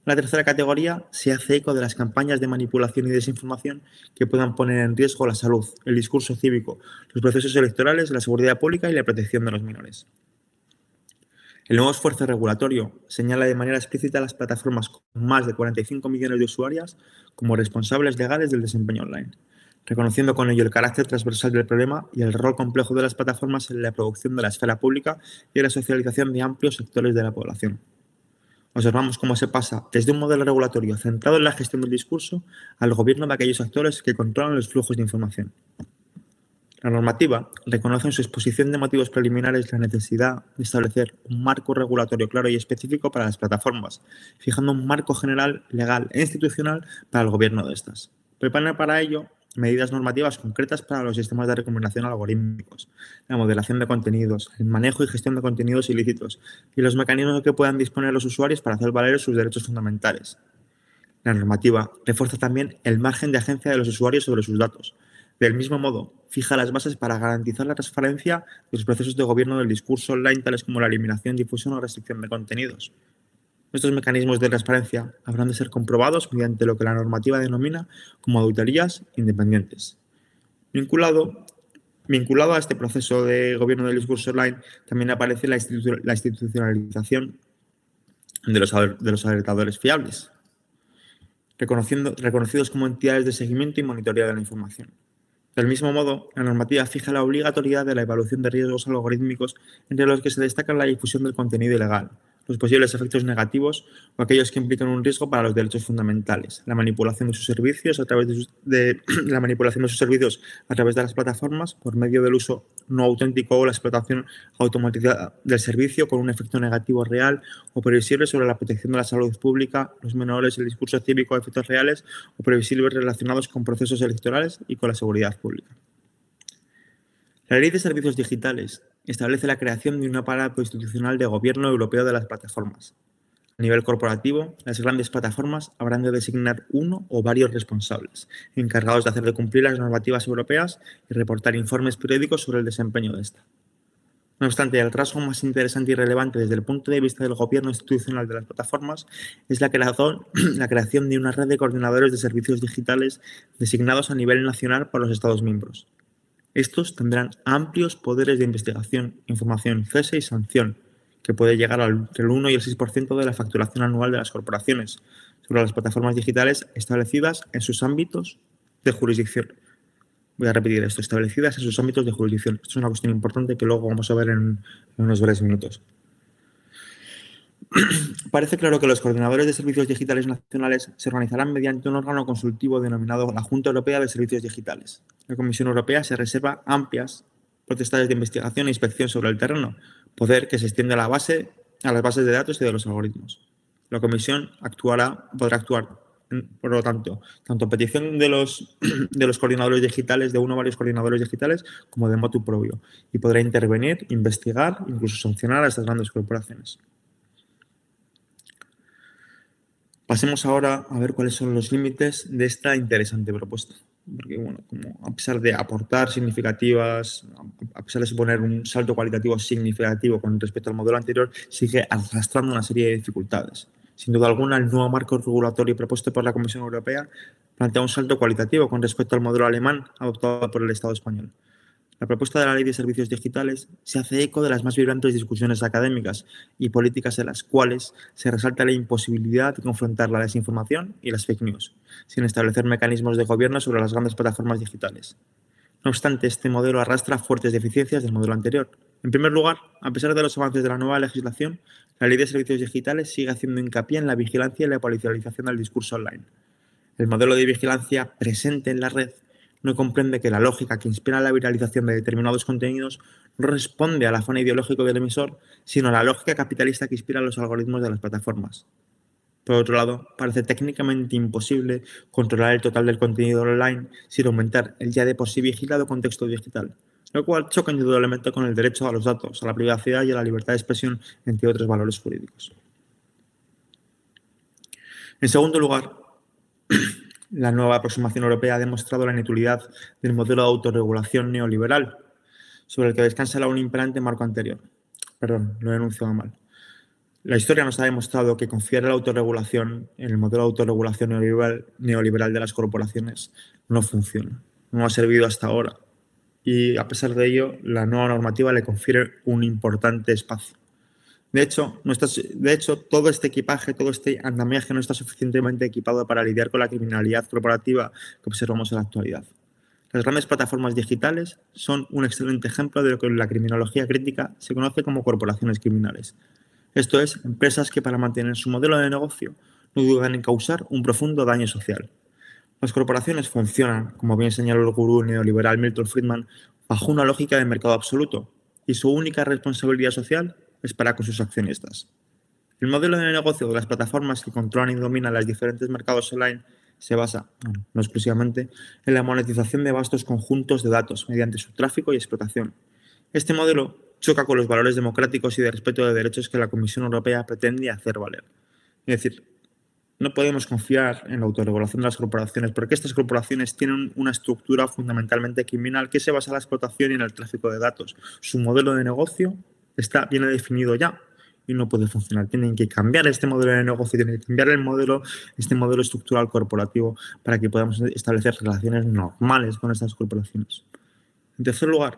La tercera categoría se hace eco de las campañas de manipulación y desinformación que puedan poner en riesgo la salud, el discurso cívico, los procesos electorales, la seguridad pública y la protección de los menores. El nuevo esfuerzo regulatorio señala de manera explícita a las plataformas con más de 45 millones de usuarias como responsables legales del desempeño online, reconociendo con ello el carácter transversal del problema y el rol complejo de las plataformas en la producción de la esfera pública y en la socialización de amplios sectores de la población. Observamos cómo se pasa desde un modelo regulatorio centrado en la gestión del discurso al gobierno de aquellos actores que controlan los flujos de información. La normativa reconoce en su exposición de motivos preliminares la necesidad de establecer un marco regulatorio claro y específico para las plataformas, fijando un marco general, legal e institucional para el gobierno de estas. Prepara para ello medidas normativas concretas para los sistemas de recomendación algorítmicos, la moderación de contenidos, el manejo y gestión de contenidos ilícitos y los mecanismos que puedan disponer los usuarios para hacer valer sus derechos fundamentales. La normativa refuerza también el margen de agencia de los usuarios sobre sus datos. Del mismo modo, fija las bases para garantizar la transparencia de los procesos de gobierno del discurso online, tales como la eliminación, difusión o restricción de contenidos. Estos mecanismos de transparencia habrán de ser comprobados mediante lo que la normativa denomina como auditorías independientes. Vinculado a este proceso de gobierno del discurso online, también aparece la institucionalización de los alertadores fiables, reconocidos como entidades de seguimiento y monitoreo de la información. Del mismo modo, la normativa fija la obligatoriedad de la evaluación de riesgos algorítmicos, entre los que se destacan la difusión del contenido ilegal, los posibles efectos negativos o aquellos que implican un riesgo para los derechos fundamentales, la manipulación de sus servicios a través de las plataformas por medio del uso no auténtico o la explotación automatizada del servicio con un efecto negativo real o previsible sobre la protección de la salud pública, los menores, el discurso cívico, efectos reales o previsibles relacionados con procesos electorales y con la seguridad pública. La Ley de Servicios Digitales establece la creación de un aparato institucional de gobierno europeo de las plataformas. A nivel corporativo, las grandes plataformas habrán de designar uno o varios responsables, encargados de hacer de cumplir las normativas europeas y reportar informes periódicos sobre el desempeño de esta. No obstante, el rasgo más interesante y relevante desde el punto de vista del gobierno institucional de las plataformas es la creación de una red de coordinadores de servicios digitales designados a nivel nacional por los Estados miembros. Estos tendrán amplios poderes de investigación, información, cese y sanción, que puede llegar entre el 1 y el 6% de la facturación anual de las corporaciones sobre las plataformas digitales establecidas en sus ámbitos de jurisdicción. Voy a repetir esto, establecidas en sus ámbitos de jurisdicción. Esto es una cuestión importante que luego vamos a ver en unos breves minutos. Parece claro que los coordinadores de servicios digitales nacionales se organizarán mediante un órgano consultivo denominado la Junta Europea de Servicios Digitales. La Comisión Europea se reserva amplias potestades de investigación e inspección sobre el terreno, poder que se extiende a las bases de datos y de los algoritmos. La Comisión podrá actuar, por lo tanto a petición de los coordinadores digitales, de uno o varios coordinadores digitales, como de motu propio, y podrá intervenir, investigar, incluso sancionar a estas grandes corporaciones. Pasemos ahora a ver cuáles son los límites de esta interesante propuesta. Porque, bueno, como a pesar de aportar significativas, a pesar de suponer un salto cualitativo significativo con respecto al modelo anterior, sigue arrastrando una serie de dificultades. Sin duda alguna, el nuevo marco regulatorio propuesto por la Comisión Europea plantea un salto cualitativo con respecto al modelo alemán adoptado por el Estado español. La propuesta de la Ley de Servicios Digitales se hace eco de las más vibrantes discusiones académicas y políticas en las cuales se resalta la imposibilidad de confrontar la desinformación y las fake news, sin establecer mecanismos de gobierno sobre las grandes plataformas digitales. No obstante, este modelo arrastra fuertes deficiencias del modelo anterior. En primer lugar, a pesar de los avances de la nueva legislación, la Ley de Servicios Digitales sigue haciendo hincapié en la vigilancia y la policialización del discurso online. El modelo de vigilancia presente en la red no comprende que la lógica que inspira la viralización de determinados contenidos no responde al afán ideológico del emisor, sino a la lógica capitalista que inspira los algoritmos de las plataformas. Por otro lado, parece técnicamente imposible controlar el total del contenido online sin aumentar el ya de por sí vigilado contexto digital, lo cual choca indudablemente con el derecho a los datos, a la privacidad y a la libertad de expresión, entre otros valores jurídicos. En segundo lugar, la nueva aproximación europea ha demostrado la inutilidad del modelo de autorregulación neoliberal, sobre el que descansa el aún imperante marco anterior. Perdón, lo he enunciado mal. La historia nos ha demostrado que confiar en la autorregulación, en el modelo de autorregulación neoliberal de las corporaciones, no funciona. No ha servido hasta ahora. Y a pesar de ello, la nueva normativa le confiere un importante espacio. De hecho, todo este equipaje, todo este andamiaje no está suficientemente equipado para lidiar con la criminalidad corporativa que observamos en la actualidad. Las grandes plataformas digitales son un excelente ejemplo de lo que en la criminología crítica se conoce como corporaciones criminales. Esto es, empresas que para mantener su modelo de negocio no dudan en causar un profundo daño social. Las corporaciones funcionan, como bien señaló el gurú neoliberal Milton Friedman, bajo una lógica de mercado absoluto, y su única responsabilidad social es para con sus accionistas. El modelo de negocio de las plataformas que controlan y dominan los diferentes mercados online se basa, no exclusivamente, en la monetización de vastos conjuntos de datos mediante su tráfico y explotación. Este modelo choca con los valores democráticos y de respeto de derechos que la Comisión Europea pretende hacer valer. Es decir, no podemos confiar en la autorregulación de las corporaciones porque estas corporaciones tienen una estructura fundamentalmente criminal que se basa en la explotación y en el tráfico de datos. Su modelo de negocio viene definido ya y no puede funcionar. Tienen que cambiar este modelo de negocio, tienen que cambiar este modelo estructural corporativo para que podamos establecer relaciones normales con estas corporaciones. En tercer lugar,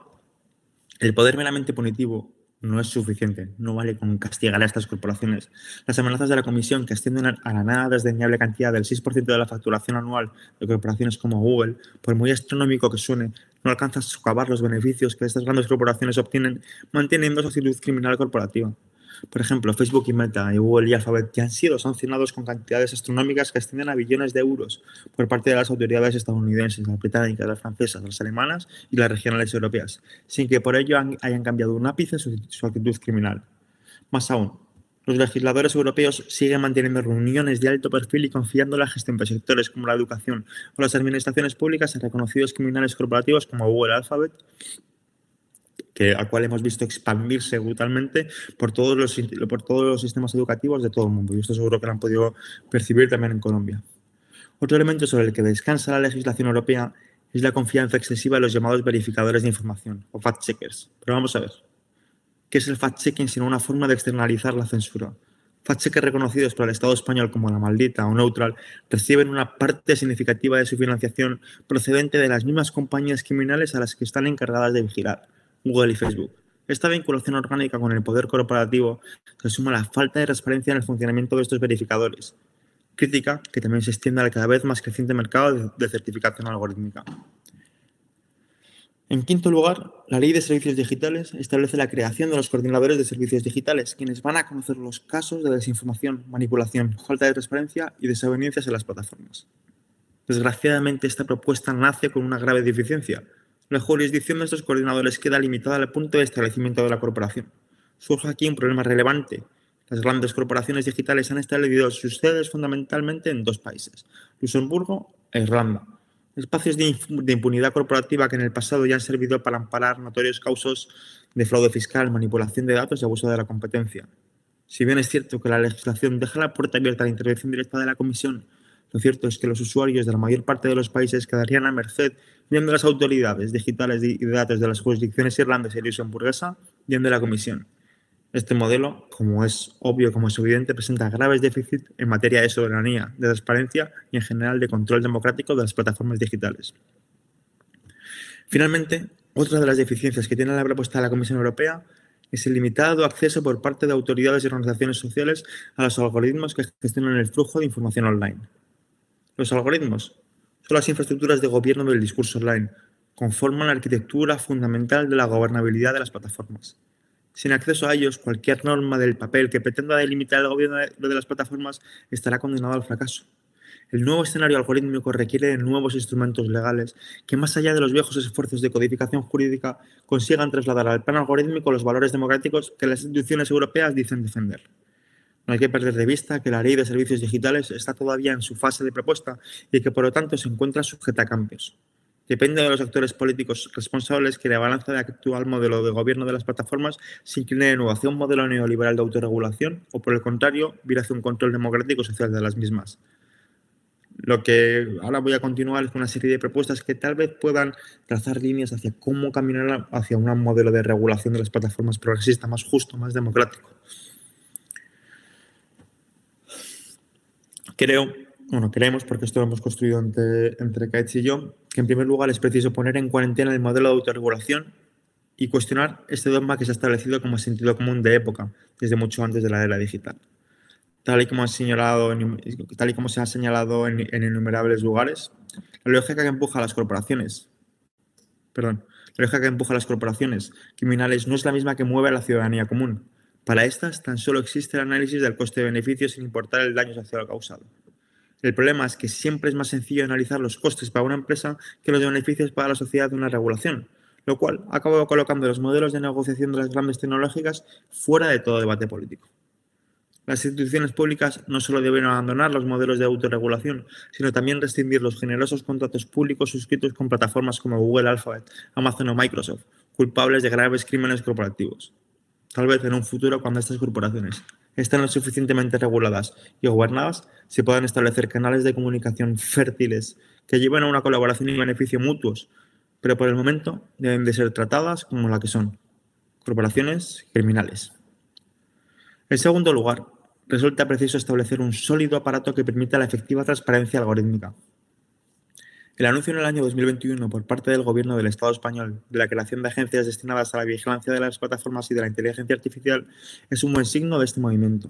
el poder meramente punitivo no es suficiente, no vale con castigar a estas corporaciones. Las amenazas de la Comisión, que ascienden a la nada desdeñable cantidad del 6% de la facturación anual de corporaciones como Google, por muy astronómico que suene, no alcanza a socavar los beneficios que estas grandes corporaciones obtienen manteniendo su actitud criminal corporativa. Por ejemplo, Facebook y Meta, y Google y Alphabet ya han sido sancionados con cantidades astronómicas que ascienden a billones de euros por parte de las autoridades estadounidenses, las británicas, las francesas, las alemanas y las regionales europeas, sin que por ello hayan cambiado un ápice su actitud criminal. Más aún, los legisladores europeos siguen manteniendo reuniones de alto perfil y confiando la gestión de sectores como la educación o las administraciones públicas a reconocidos criminales corporativos como Google y Alphabet, al cual hemos visto expandirse brutalmente por todos los sistemas educativos de todo el mundo. Y esto seguro que lo han podido percibir también en Colombia. Otro elemento sobre el que descansa la legislación europea es la confianza excesiva en los llamados verificadores de información, o fact-checkers. Pero vamos a ver, ¿qué es el fact-checking sino una forma de externalizar la censura? Fact-checkers reconocidos por el Estado español como La Maldita o Neutral reciben una parte significativa de su financiación procedente de las mismas compañías criminales a las que están encargadas de vigilar, Google y Facebook. Esta vinculación orgánica con el poder corporativo se suma a la falta de transparencia en el funcionamiento de estos verificadores, crítica que también se extiende al cada vez más creciente mercado de certificación algorítmica. En quinto lugar, la Ley de Servicios Digitales establece la creación de los coordinadores de servicios digitales, quienes van a conocer los casos de desinformación, manipulación, falta de transparencia y desavenencias en las plataformas. Desgraciadamente, esta propuesta nace con una grave deficiencia. La jurisdicción de estos coordinadores queda limitada al punto de establecimiento de la corporación. Surge aquí un problema relevante. Las grandes corporaciones digitales han establecido sus sedes fundamentalmente en dos países, Luxemburgo e Irlanda. Espacios de impunidad corporativa que en el pasado ya han servido para amparar notorios casos de fraude fiscal, manipulación de datos y abuso de la competencia. Si bien es cierto que la legislación deja la puerta abierta a la intervención directa de la Comisión, lo cierto es que los usuarios de la mayor parte de los países quedarían a merced bien de las autoridades digitales y de datos de las jurisdicciones irlandesa y luxemburguesa, bien de la Comisión. Este modelo, como es obvio, como es evidente, presenta graves déficits en materia de soberanía, de transparencia y en general de control democrático de las plataformas digitales. Finalmente, Otra de las deficiencias que tiene la propuesta de la Comisión Europea es el limitado acceso por parte de autoridades y organizaciones sociales a los algoritmos que gestionan el flujo de información online. Los algoritmos son las infraestructuras de gobierno del discurso online, conforman la arquitectura fundamental de la gobernabilidad de las plataformas. Sin acceso a ellos, cualquier norma del papel que pretenda delimitar el gobierno de las plataformas estará condenado al fracaso. El nuevo escenario algorítmico requiere de nuevos instrumentos legales que, más allá de los viejos esfuerzos de codificación jurídica, consigan trasladar al plan algorítmico los valores democráticos que las instituciones europeas dicen defender. No hay que perder de vista que la Ley de Servicios Digitales está todavía en su fase de propuesta y que, por lo tanto, se encuentra sujeta a cambios. Depende de los actores políticos responsables que la balanza del actual modelo de gobierno de las plataformas se incline de nuevo hacia un modelo neoliberal de autorregulación o, por el contrario, vire hacia un control democrático y social de las mismas. Lo que ahora voy a continuar es con una serie de propuestas que tal vez puedan trazar líneas hacia cómo caminar hacia un modelo de regulación de las plataformas progresista, más justo, más democrático. Creemos, porque esto lo hemos construido entre Kaetz y yo, que en primer lugar es preciso poner en cuarentena el modelo de autorregulación y cuestionar este dogma que se ha establecido como sentido común de época, desde mucho antes de la era digital. Tal y como se ha señalado en innumerables lugares, la lógica que empuja a las corporaciones criminales no es la misma que mueve a la ciudadanía común. Para estas, tan solo existe el análisis del coste-beneficio sin importar el daño social causado. El problema es que siempre es más sencillo analizar los costes para una empresa que los beneficios para la sociedad de una regulación, lo cual acaba colocando los modelos de negociación de las grandes tecnológicas fuera de todo debate político. Las instituciones públicas no solo deben abandonar los modelos de autorregulación, sino también rescindir los generosos contratos públicos suscritos con plataformas como Google, Alphabet, Amazon o Microsoft, culpables de graves crímenes corporativos. Tal vez en un futuro, cuando estas corporaciones estén lo suficientemente reguladas y gobernadas, se puedan establecer canales de comunicación fértiles que lleven a una colaboración y beneficio mutuos, pero por el momento deben de ser tratadas como la que son, corporaciones criminales. En segundo lugar, resulta preciso establecer un sólido aparato que permita la efectiva transparencia algorítmica. El anuncio en el año 2021 por parte del Gobierno del Estado español de la creación de agencias destinadas a la vigilancia de las plataformas y de la inteligencia artificial es un buen signo de este movimiento,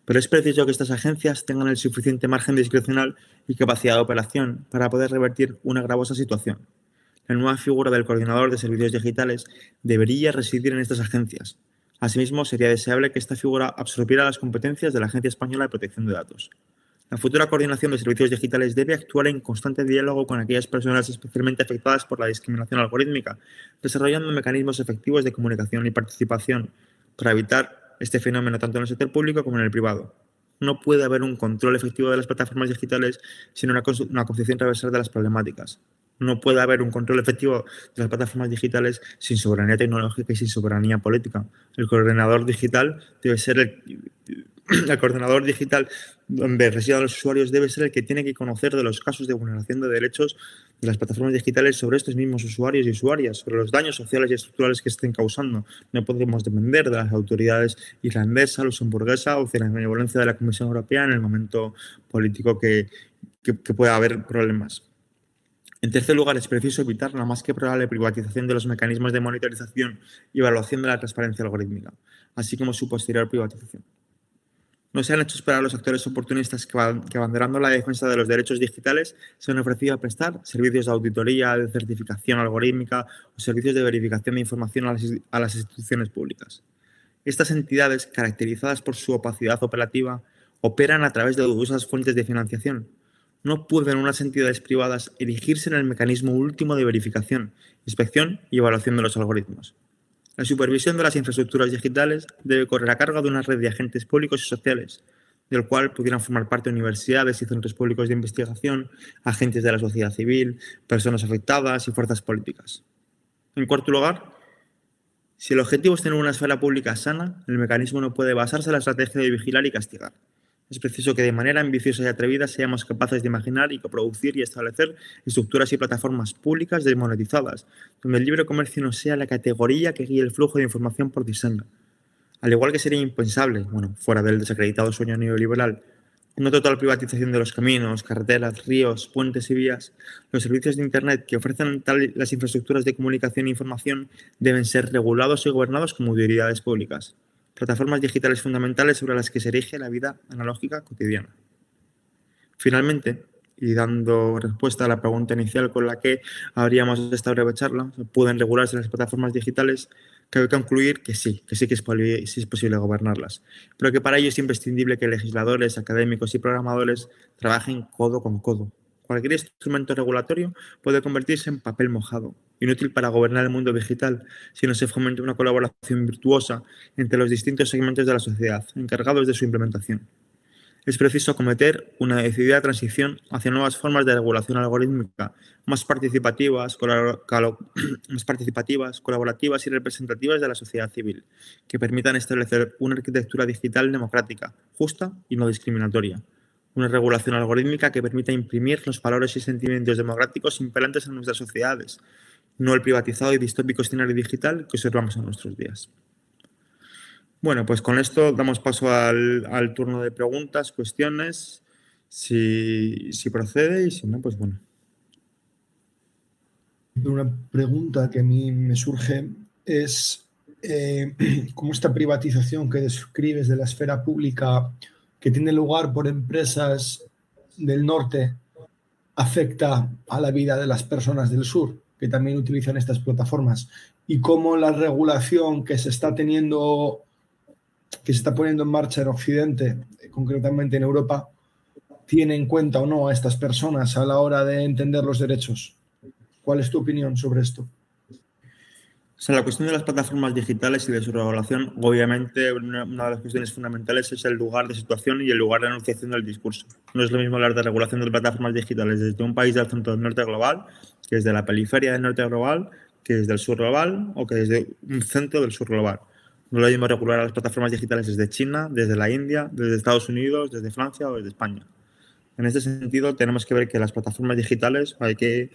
pero es preciso que estas agencias tengan el suficiente margen discrecional y capacidad de operación para poder revertir una gravosa situación. La nueva figura del coordinador de servicios digitales debería residir en estas agencias. Asimismo, sería deseable que esta figura absorbiera las competencias de la Agencia Española de Protección de Datos. La futura coordinación de servicios digitales debe actuar en constante diálogo con aquellas personas especialmente afectadas por la discriminación algorítmica, desarrollando mecanismos efectivos de comunicación y participación para evitar este fenómeno tanto en el sector público como en el privado. No puede haber un control efectivo de las plataformas digitales sin una concepción transversal de las problemáticas. No puede haber un control efectivo de las plataformas digitales sin soberanía tecnológica y sin soberanía política. El coordinador digital debe ser el coordinador digital donde residan los usuarios debe ser el que tiene que conocer de los casos de vulneración de derechos de las plataformas digitales sobre estos mismos usuarios y usuarias, sobre los daños sociales y estructurales que estén causando. No podemos depender de las autoridades irlandesa, luxemburguesa o de la benevolencia de la Comisión Europea en el momento político que pueda haber problemas. En tercer lugar, es preciso evitar la más que probable privatización de los mecanismos de monitorización y evaluación de la transparencia algorítmica, así como su posterior privatización. No se han hecho esperar a los actores oportunistas que abanderando la defensa de los derechos digitales se han ofrecido a prestar servicios de auditoría, de certificación algorítmica o servicios de verificación de información a las instituciones públicas. Estas entidades, caracterizadas por su opacidad operativa, operan a través de dudosas fuentes de financiación. No pueden unas entidades privadas erigirse en el mecanismo último de verificación, inspección y evaluación de los algoritmos. La supervisión de las infraestructuras digitales debe correr a cargo de una red de agentes públicos y sociales, del cual pudieran formar parte universidades y centros públicos de investigación, agentes de la sociedad civil, personas afectadas y fuerzas políticas. En cuarto lugar, si el objetivo es tener una esfera pública sana, el mecanismo no puede basarse en la estrategia de vigilar y castigar. Es preciso que de manera ambiciosa y atrevida seamos capaces de imaginar y coproducir y establecer estructuras y plataformas públicas desmonetizadas, donde el libre comercio no sea la categoría que guíe el flujo de información por diseño. Al igual que sería impensable, fuera del desacreditado sueño neoliberal, No total privatización de los caminos, carreteras, ríos, puentes y vías. Los servicios de Internet que ofrecen las infraestructuras de comunicación e información deben ser regulados y gobernados como utilidades públicas. Plataformas digitales fundamentales sobre las que se erige la vida analógica cotidiana. Finalmente, y dando respuesta a la pregunta inicial con la que abríamos esta breve charla, ¿pueden regularse las plataformas digitales? Cabe concluir que sí es posible gobernarlas, pero que para ello es imprescindible que legisladores, académicos y programadores trabajen codo con codo. Cualquier instrumento regulatorio puede convertirse en papel mojado, inútil para gobernar el mundo digital si no se fomenta una colaboración virtuosa entre los distintos segmentos de la sociedad encargados de su implementación. Es preciso acometer una decidida transición hacia nuevas formas de regulación algorítmica más participativas, colaborativas y representativas de la sociedad civil, que permitan establecer una arquitectura digital democrática, justa y no discriminatoria. Una regulación algorítmica que permita imprimir los valores y sentimientos democráticos imperantes en nuestras sociedades, no el privatizado y distópico escenario digital que observamos en nuestros días. Bueno, pues con esto damos paso al turno de preguntas, cuestiones, si procede y si no, pues bueno. Una pregunta que a mí me surge es cómo esta privatización que describes de la esfera pública que tiene lugar por empresas del norte afecta a la vida de las personas del sur que también utilizan estas plataformas y cómo la regulación que se está poniendo en marcha en Occidente, concretamente en Europa, tiene en cuenta o no a estas personas a la hora de entender los derechos. ¿Cuál es tu opinión sobre esto? O sea, la cuestión de las plataformas digitales y de su regulación, obviamente, una de las cuestiones fundamentales es el lugar de situación y el lugar de enunciación del discurso. No es lo mismo hablar de regulación de plataformas digitales desde un país del centro del norte global, que desde la periferia del norte global, que desde el sur global o que desde un centro del sur global. No es lo mismo regular las plataformas digitales desde China, desde la India, desde Estados Unidos, desde Francia o desde España. En este sentido, tenemos que ver que las plataformas digitales, hay que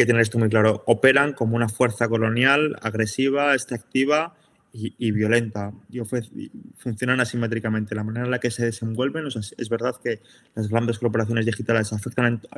tener esto muy claro, operan como una fuerza colonial, agresiva, extractiva y violenta. Y funcionan asimétricamente. La manera en la que se desenvuelven, o sea, es verdad que las grandes corporaciones digitales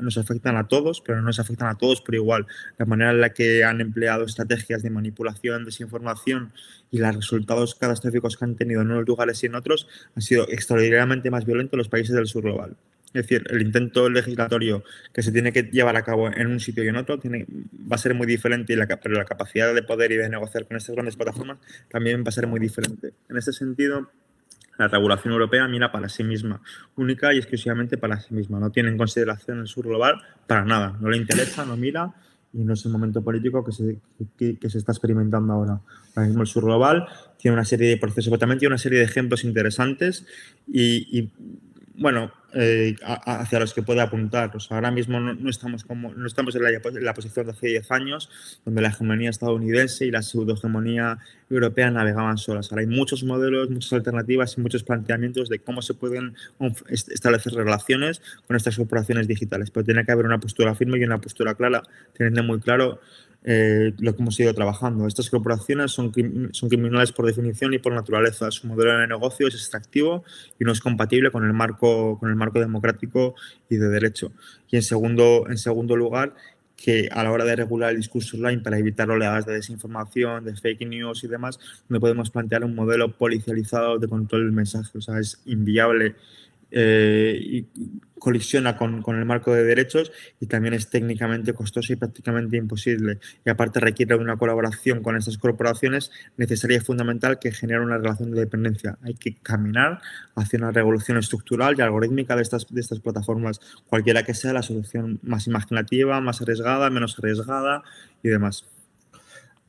nos afectan a todos, pero no nos afectan a todos por igual. La manera en la que han empleado estrategias de manipulación, desinformación y los resultados catastróficos que han tenido en unos lugares y en otros han sido extraordinariamente más violentos en los países del sur global. Es decir, el intento legislatorio que se tiene que llevar a cabo en un sitio y en otro va a ser muy diferente, pero la capacidad de poder y de negociar con estas grandes plataformas también va a ser muy diferente. En este sentido, la regulación europea mira para sí misma, única y exclusivamente para sí misma. No tiene en consideración el sur global para nada. No le interesa, no mira y no es el momento político que se está experimentando ahora. Ahora mismo el sur global tiene una serie de procesos, pero también tiene una serie de ejemplos interesantes y bueno, hacia los que puede apuntar. O sea, ahora mismo no estamos en la posición de hace 10 años, donde la hegemonía estadounidense y la pseudohegemonía europea navegaban solas. Ahora hay muchos modelos, muchas alternativas y muchos planteamientos de cómo se pueden establecer relaciones con estas corporaciones digitales. Pero tiene que haber una postura firme y una postura clara, teniendo muy claro lo que hemos ido trabajando. Estas corporaciones son criminales por definición y por naturaleza. Su modelo de negocio es extractivo y no es compatible con el marco democrático y de derecho. Y en segundo lugar, que a la hora de regular el discurso online para evitar oleadas de desinformación, de fake news y demás, no podemos plantear un modelo policializado de control del mensaje. O sea, es inviable y colisiona con el marco de derechos y también es técnicamente costoso y prácticamente imposible. Y aparte requiere de una colaboración con estas corporaciones necesaria y fundamental que genere una relación de dependencia. Hay que caminar hacia una revolución estructural y algorítmica de estas plataformas, cualquiera que sea la solución más imaginativa, más arriesgada, menos arriesgada y demás.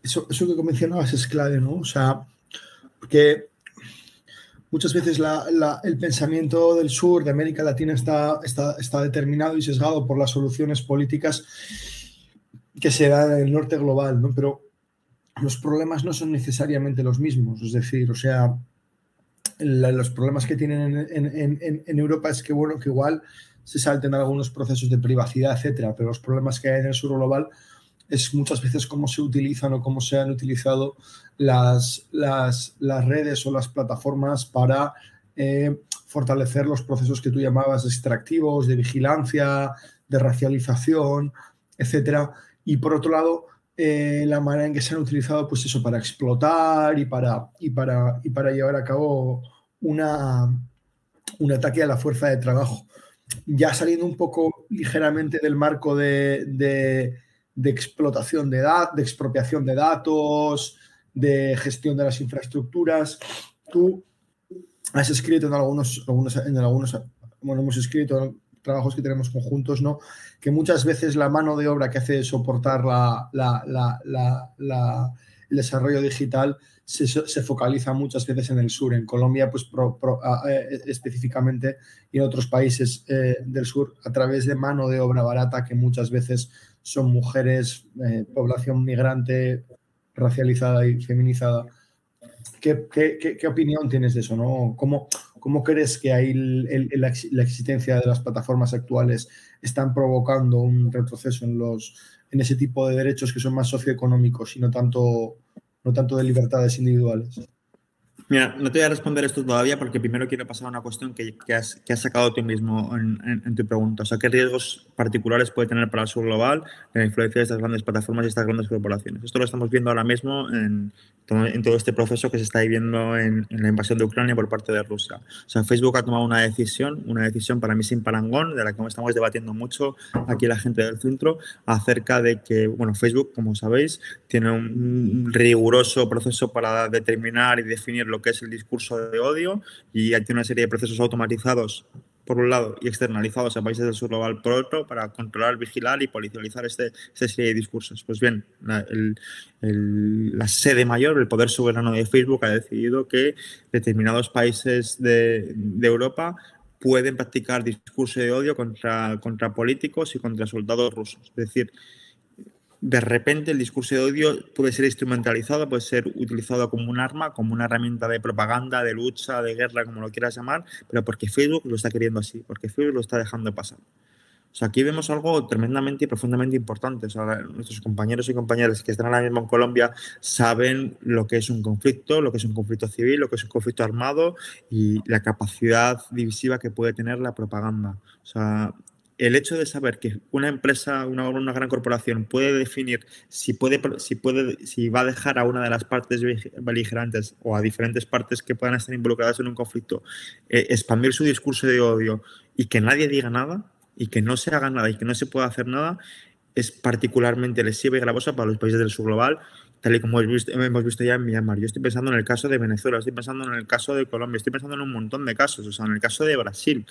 Eso que mencionabas es clave, ¿no? O sea, porque muchas veces el pensamiento del sur, de América Latina, está determinado y sesgado por las soluciones políticas que se dan en el norte global, ¿no? Pero los problemas no son necesariamente los mismos. Es decir, o sea, los problemas que tienen en Europa es que, bueno, que igual se salten algunos procesos de privacidad, etcétera, pero los problemas que hay en el sur global es muchas veces cómo se utilizan o cómo se han utilizado las redes o las plataformas para fortalecer los procesos que tú llamabas extractivos, de vigilancia, de racialización, etcétera. Y por otro lado, la manera en que se han utilizado, pues eso, para explotar y para llevar a cabo un ataque a la fuerza de trabajo. Ya saliendo un poco ligeramente del marco de explotación de expropiación de datos, de gestión de las infraestructuras, tú has escrito en algunos bueno, hemos escrito trabajos que tenemos conjuntos, ¿no? Que muchas veces la mano de obra que hace soportar el desarrollo digital se focaliza muchas veces en el sur, en Colombia, pues específicamente, y en otros países del sur, a través de mano de obra barata, que muchas veces son mujeres, población migrante, racializada y feminizada. ¿Qué opinión tienes de eso, ¿no? ¿Cómo crees que ahí la existencia de las plataformas actuales están provocando un retroceso en ese tipo de derechos que son más socioeconómicos y no tanto de libertades individuales? Mira, no te voy a responder esto todavía porque primero quiero pasar a una cuestión que has sacado tú mismo en tu pregunta. O sea, ¿qué riesgos particulares puede tener para el sur global la influencia de estas grandes plataformas y estas grandes corporaciones? Esto lo estamos viendo ahora mismo en todo este proceso que se está viviendo en la invasión de Ucrania por parte de Rusia. O sea, Facebook ha tomado una decisión para mí sin parangón, de la que estamos debatiendo mucho aquí la gente del centro, acerca de que, bueno, Facebook, como sabéis, tiene un riguroso proceso para determinar y definir lo que es el discurso de odio, y tiene una serie de procesos automatizados por un lado y externalizados a países del sur global por otro para controlar, vigilar y policializar esta serie de discursos. Pues bien, la sede mayor, el poder soberano de Facebook, ha decidido que determinados países de Europa pueden practicar discurso de odio contra políticos y contra soldados rusos. Es decir, de repente el discurso de odio puede ser instrumentalizado, puede ser utilizado como un arma, como una herramienta de propaganda, de lucha, de guerra, como lo quieras llamar, pero porque Facebook lo está queriendo así, porque Facebook lo está dejando pasar. O sea, aquí vemos algo tremendamente y profundamente importante. O sea, nuestros compañeros y compañeras que están ahora mismo en Colombia saben lo que es un conflicto civil, lo que es un conflicto armado y la capacidad divisiva que puede tener la propaganda. O sea, el hecho de saber que una empresa, una gran corporación puede definir si va a dejar a una de las partes beligerantes o a diferentes partes que puedan estar involucradas en un conflicto expandir su discurso de odio y que nadie diga nada y que no se haga nada y que no se pueda hacer nada, es particularmente lesiva y gravosa para los países del sur global, tal y como hemos visto ya en Myanmar. Yo estoy pensando en el caso de Venezuela, estoy pensando en el caso de Colombia, estoy pensando en un montón de casos, o sea, en el caso de Brasil.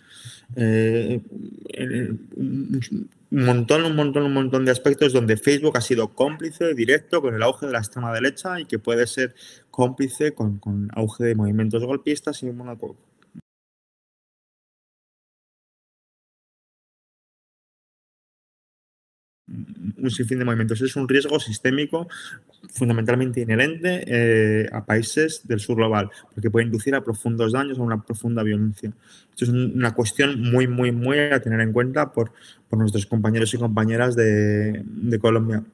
Un montón de aspectos donde Facebook ha sido cómplice directo con el auge de la extrema derecha y que puede ser cómplice con auge de movimientos golpistas y un sinfín de movimientos. Es un riesgo sistémico fundamentalmente inherente a países del sur global, porque puede inducir a profundos daños, a una profunda violencia. Esto es una cuestión muy a tener en cuenta por nuestros compañeros y compañeras de Colombia.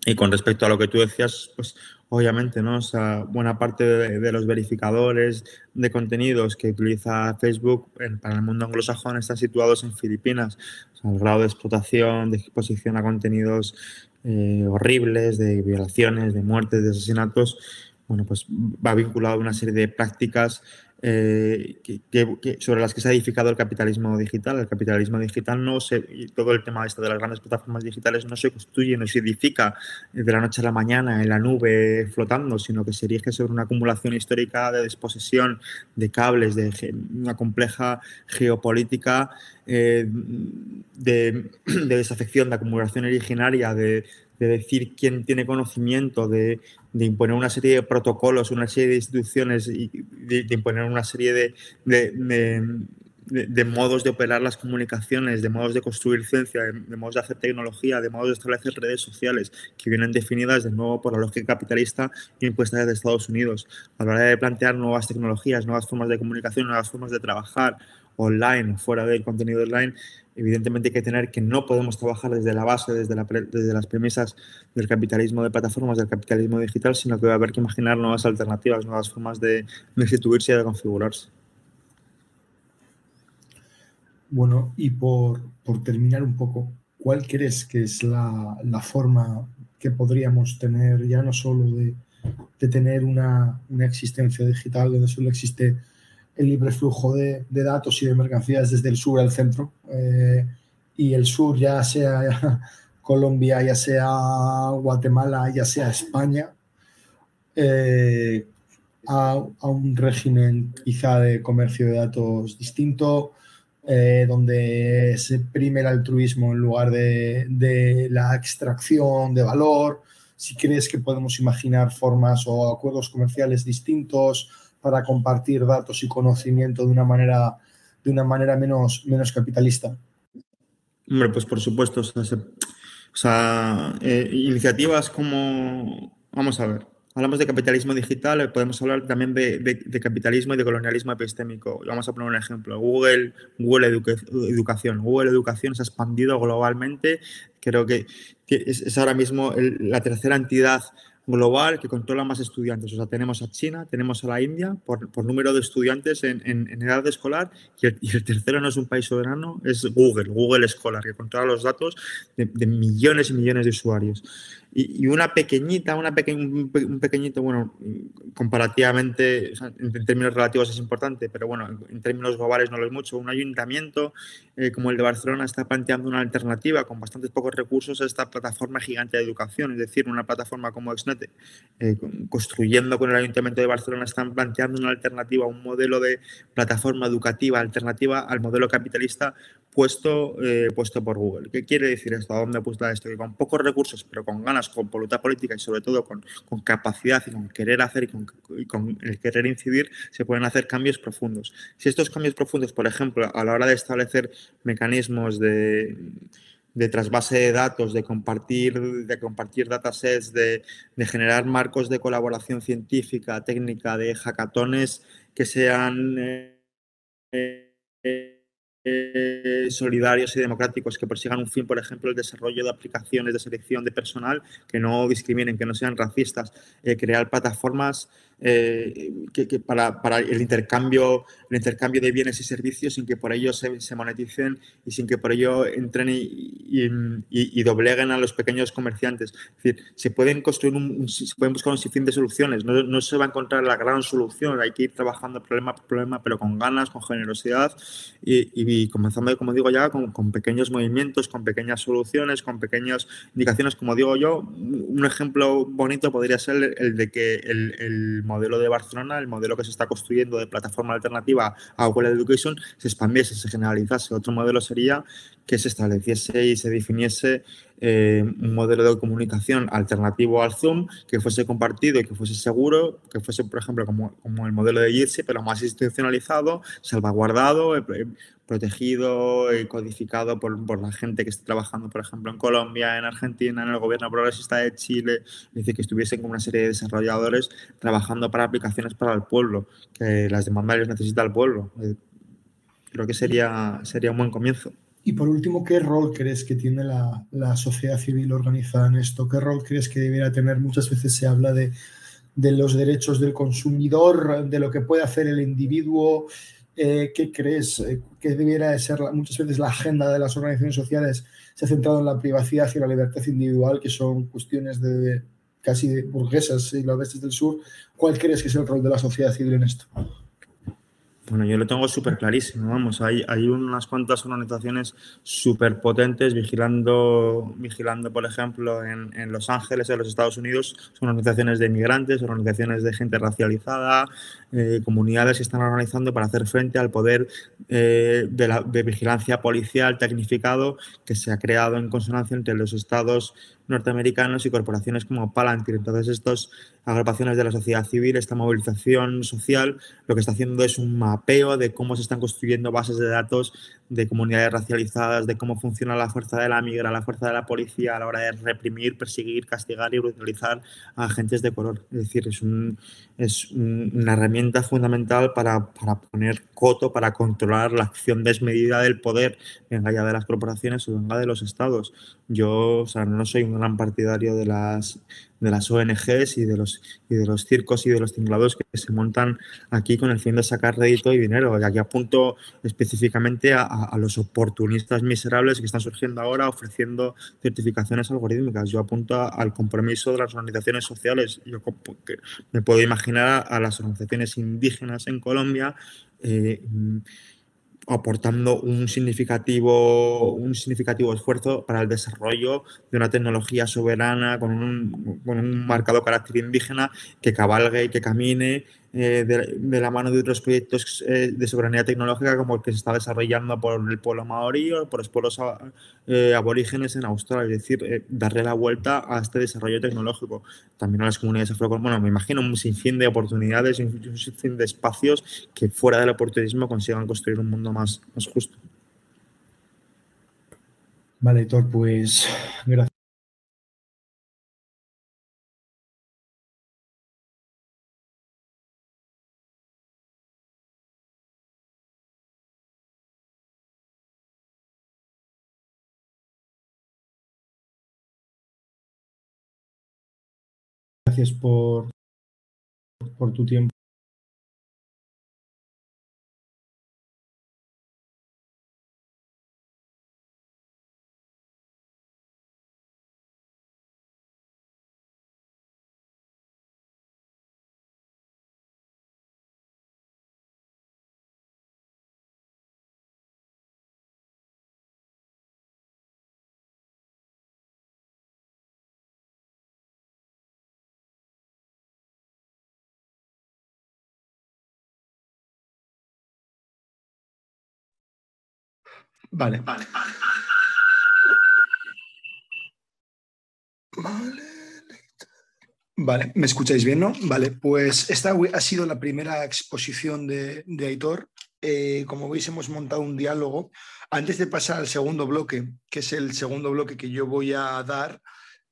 Y con respecto a lo que tú decías, pues obviamente, ¿no? O sea, buena parte de los verificadores de contenidos que utiliza Facebook para el mundo anglosajón están situados en Filipinas. O sea, el grado de explotación, de exposición a contenidos horribles, de violaciones, de muertes, de asesinatos, bueno, pues va vinculado a una serie de prácticas sobre las que se ha edificado el capitalismo digital. El capitalismo digital y todo el tema de las grandes plataformas digitales no se construye, no se edifica de la noche a la mañana en la nube flotando, sino que se erige sobre una acumulación histórica de desposesión, de cables, de una compleja geopolítica, de desafección, de acumulación originaria, de decir quién tiene conocimiento, de imponer una serie de protocolos, una serie de instituciones y de imponer una serie de modos de operar las comunicaciones, de modos de construir ciencia, de modos de hacer tecnología, de modos de establecer redes sociales que vienen definidas de nuevo por la lógica capitalista impuesta desde Estados Unidos. A la hora de plantear nuevas tecnologías, nuevas formas de comunicación, nuevas formas de trabajar online, fuera del contenido online, evidentemente hay que tener que no podemos trabajar desde la base, desde las premisas del capitalismo de plataformas, del capitalismo digital, sino que va a haber que imaginar nuevas alternativas, nuevas formas de instituirse y de configurarse. Bueno, y por terminar un poco, ¿cuál crees que es la forma que podríamos tener ya no solo de tener una existencia digital donde solo existe el libre flujo de datos y de mercancías desde el sur al centro, y el sur ya sea Colombia, ya sea Guatemala, ya sea España, a un régimen quizá de comercio de datos distinto, donde se prime el altruismo en lugar de la extracción de valor? Si crees que podemos imaginar formas o acuerdos comerciales distintos para compartir datos y conocimiento de una manera menos capitalista. Hombre, pues por supuesto, iniciativas como, vamos a ver, hablamos de capitalismo digital, podemos hablar también de capitalismo y de colonialismo epistémico. Vamos a poner un ejemplo, Google Educación. Google Educación se ha expandido globalmente, creo que es ahora mismo la tercera entidad global que controla más estudiantes. O sea, tenemos a China, tenemos a la India por número de estudiantes en edad escolar, y el tercero no es un país soberano, es Google Scholar, que controla los datos de millones y millones de usuarios. Y un pequeñito, bueno, comparativamente, o sea, en términos relativos es importante, pero bueno, en términos globales no lo es mucho. Un ayuntamiento como el de Barcelona está planteando una alternativa con bastantes pocos recursos a esta plataforma gigante de educación, es decir, una plataforma como Exnet, construyendo con el Ayuntamiento de Barcelona, están planteando una alternativa, un modelo de plataforma educativa alternativa al modelo capitalista puesto por Google. ¿Qué quiere decir esto? ¿A dónde apunta esto? Que con pocos recursos, pero con ganas, con voluntad política y sobre todo con capacidad y con querer hacer y con el querer incidir, se pueden hacer cambios profundos. Si estos cambios profundos, por ejemplo, a la hora de establecer mecanismos de trasvase de datos, de compartir datasets, de generar marcos de colaboración científica, técnica, de hackatones que sean solidarios y democráticos, que persigan un fin, por ejemplo, el desarrollo de aplicaciones de selección de personal que no discriminen, que no sean racistas, crear plataformas para el intercambio de bienes y servicios sin que por ello se moneticen y sin que por ello entren y dobleguen a los pequeños comerciantes. Es decir, se pueden buscar un sinfín de soluciones, no se va a encontrar la gran solución, hay que ir trabajando problema por problema, pero con ganas, con generosidad y comenzando, como digo ya, con pequeños movimientos, con pequeñas soluciones, con pequeñas indicaciones. Como digo yo, un ejemplo bonito podría ser el de que el modelo de Barcelona, el modelo que se está construyendo de plataforma alternativa a Google Education, se expandiese, se generalizase. Otro modelo sería que se estableciese y se definiese un modelo de comunicación alternativo al Zoom, que fuese compartido y que fuese seguro, que fuese, por ejemplo, como el modelo de Jitsi, pero más institucionalizado, salvaguardado, protegido y codificado por la gente que está trabajando, por ejemplo, en Colombia, en Argentina, en el gobierno progresista de Chile, es decir, que estuviesen como una serie de desarrolladores trabajando para aplicaciones para el pueblo, que las demandas les necesita el pueblo. Creo que sería un buen comienzo. Y por último, ¿qué rol crees que tiene la sociedad civil organizada en esto? ¿Qué rol crees que debiera tener? Muchas veces se habla de los derechos del consumidor, de lo que puede hacer el individuo. ¿Qué crees que debiera de ser? Muchas veces la agenda de las organizaciones sociales se ha centrado en la privacidad y la libertad individual, que son cuestiones casi de burguesas, si lo ves desde el sur. ¿Cuál crees que es el rol de la sociedad civil en esto? Bueno, yo lo tengo súper clarísimo, vamos, hay unas cuantas organizaciones súper potentes vigilando, por ejemplo, en Los Ángeles, en los Estados Unidos, son organizaciones de migrantes, organizaciones de gente racializada, comunidades que están organizando para hacer frente al poder de vigilancia policial tecnificado que se ha creado en consonancia entre los estados norteamericanos y corporaciones como Palantir. Entonces, estas agrupaciones de la sociedad civil, esta movilización social, lo que está haciendo es un mapeo de cómo se están construyendo bases de datos de comunidades racializadas, de cómo funciona la fuerza de la migra, la fuerza de la policía a la hora de reprimir, perseguir, castigar y brutalizar a agentes de color. Es decir, es una herramienta fundamental para poner coto, para controlar la acción desmedida del poder, venga ya de las corporaciones o venga de los estados. Yo, o sea, no soy un gran partidario de las ONGs y de los circos y de los tinglados que se montan aquí con el fin de sacar rédito puesto de dinero. Y aquí apunto específicamente a los oportunistas miserables que están surgiendo ahora ofreciendo certificaciones algorítmicas. Yo apunto al compromiso de las organizaciones sociales. Yo me puedo imaginar a las organizaciones indígenas en Colombia aportando un significativo esfuerzo para el desarrollo de una tecnología soberana con un marcado carácter indígena que cabalgue y que camine de la mano de otros proyectos de soberanía tecnológica como el que se está desarrollando por el pueblo maorí o por los pueblos aborígenes en Australia, es decir, darle la vuelta a este desarrollo tecnológico. También a las comunidades afrocolombianas, bueno, me imagino un sinfín de oportunidades, un sinfín de espacios que fuera del oportunismo consigan construir un mundo más justo. Vale, Héctor, pues gracias. Gracias por tu tiempo. Vale. Vale, ¿me escucháis bien, no? Vale, pues esta ha sido la primera exposición de Aitor. Como veis, hemos montado un diálogo. Antes de pasar al segundo bloque, que es el segundo bloque que yo voy a dar,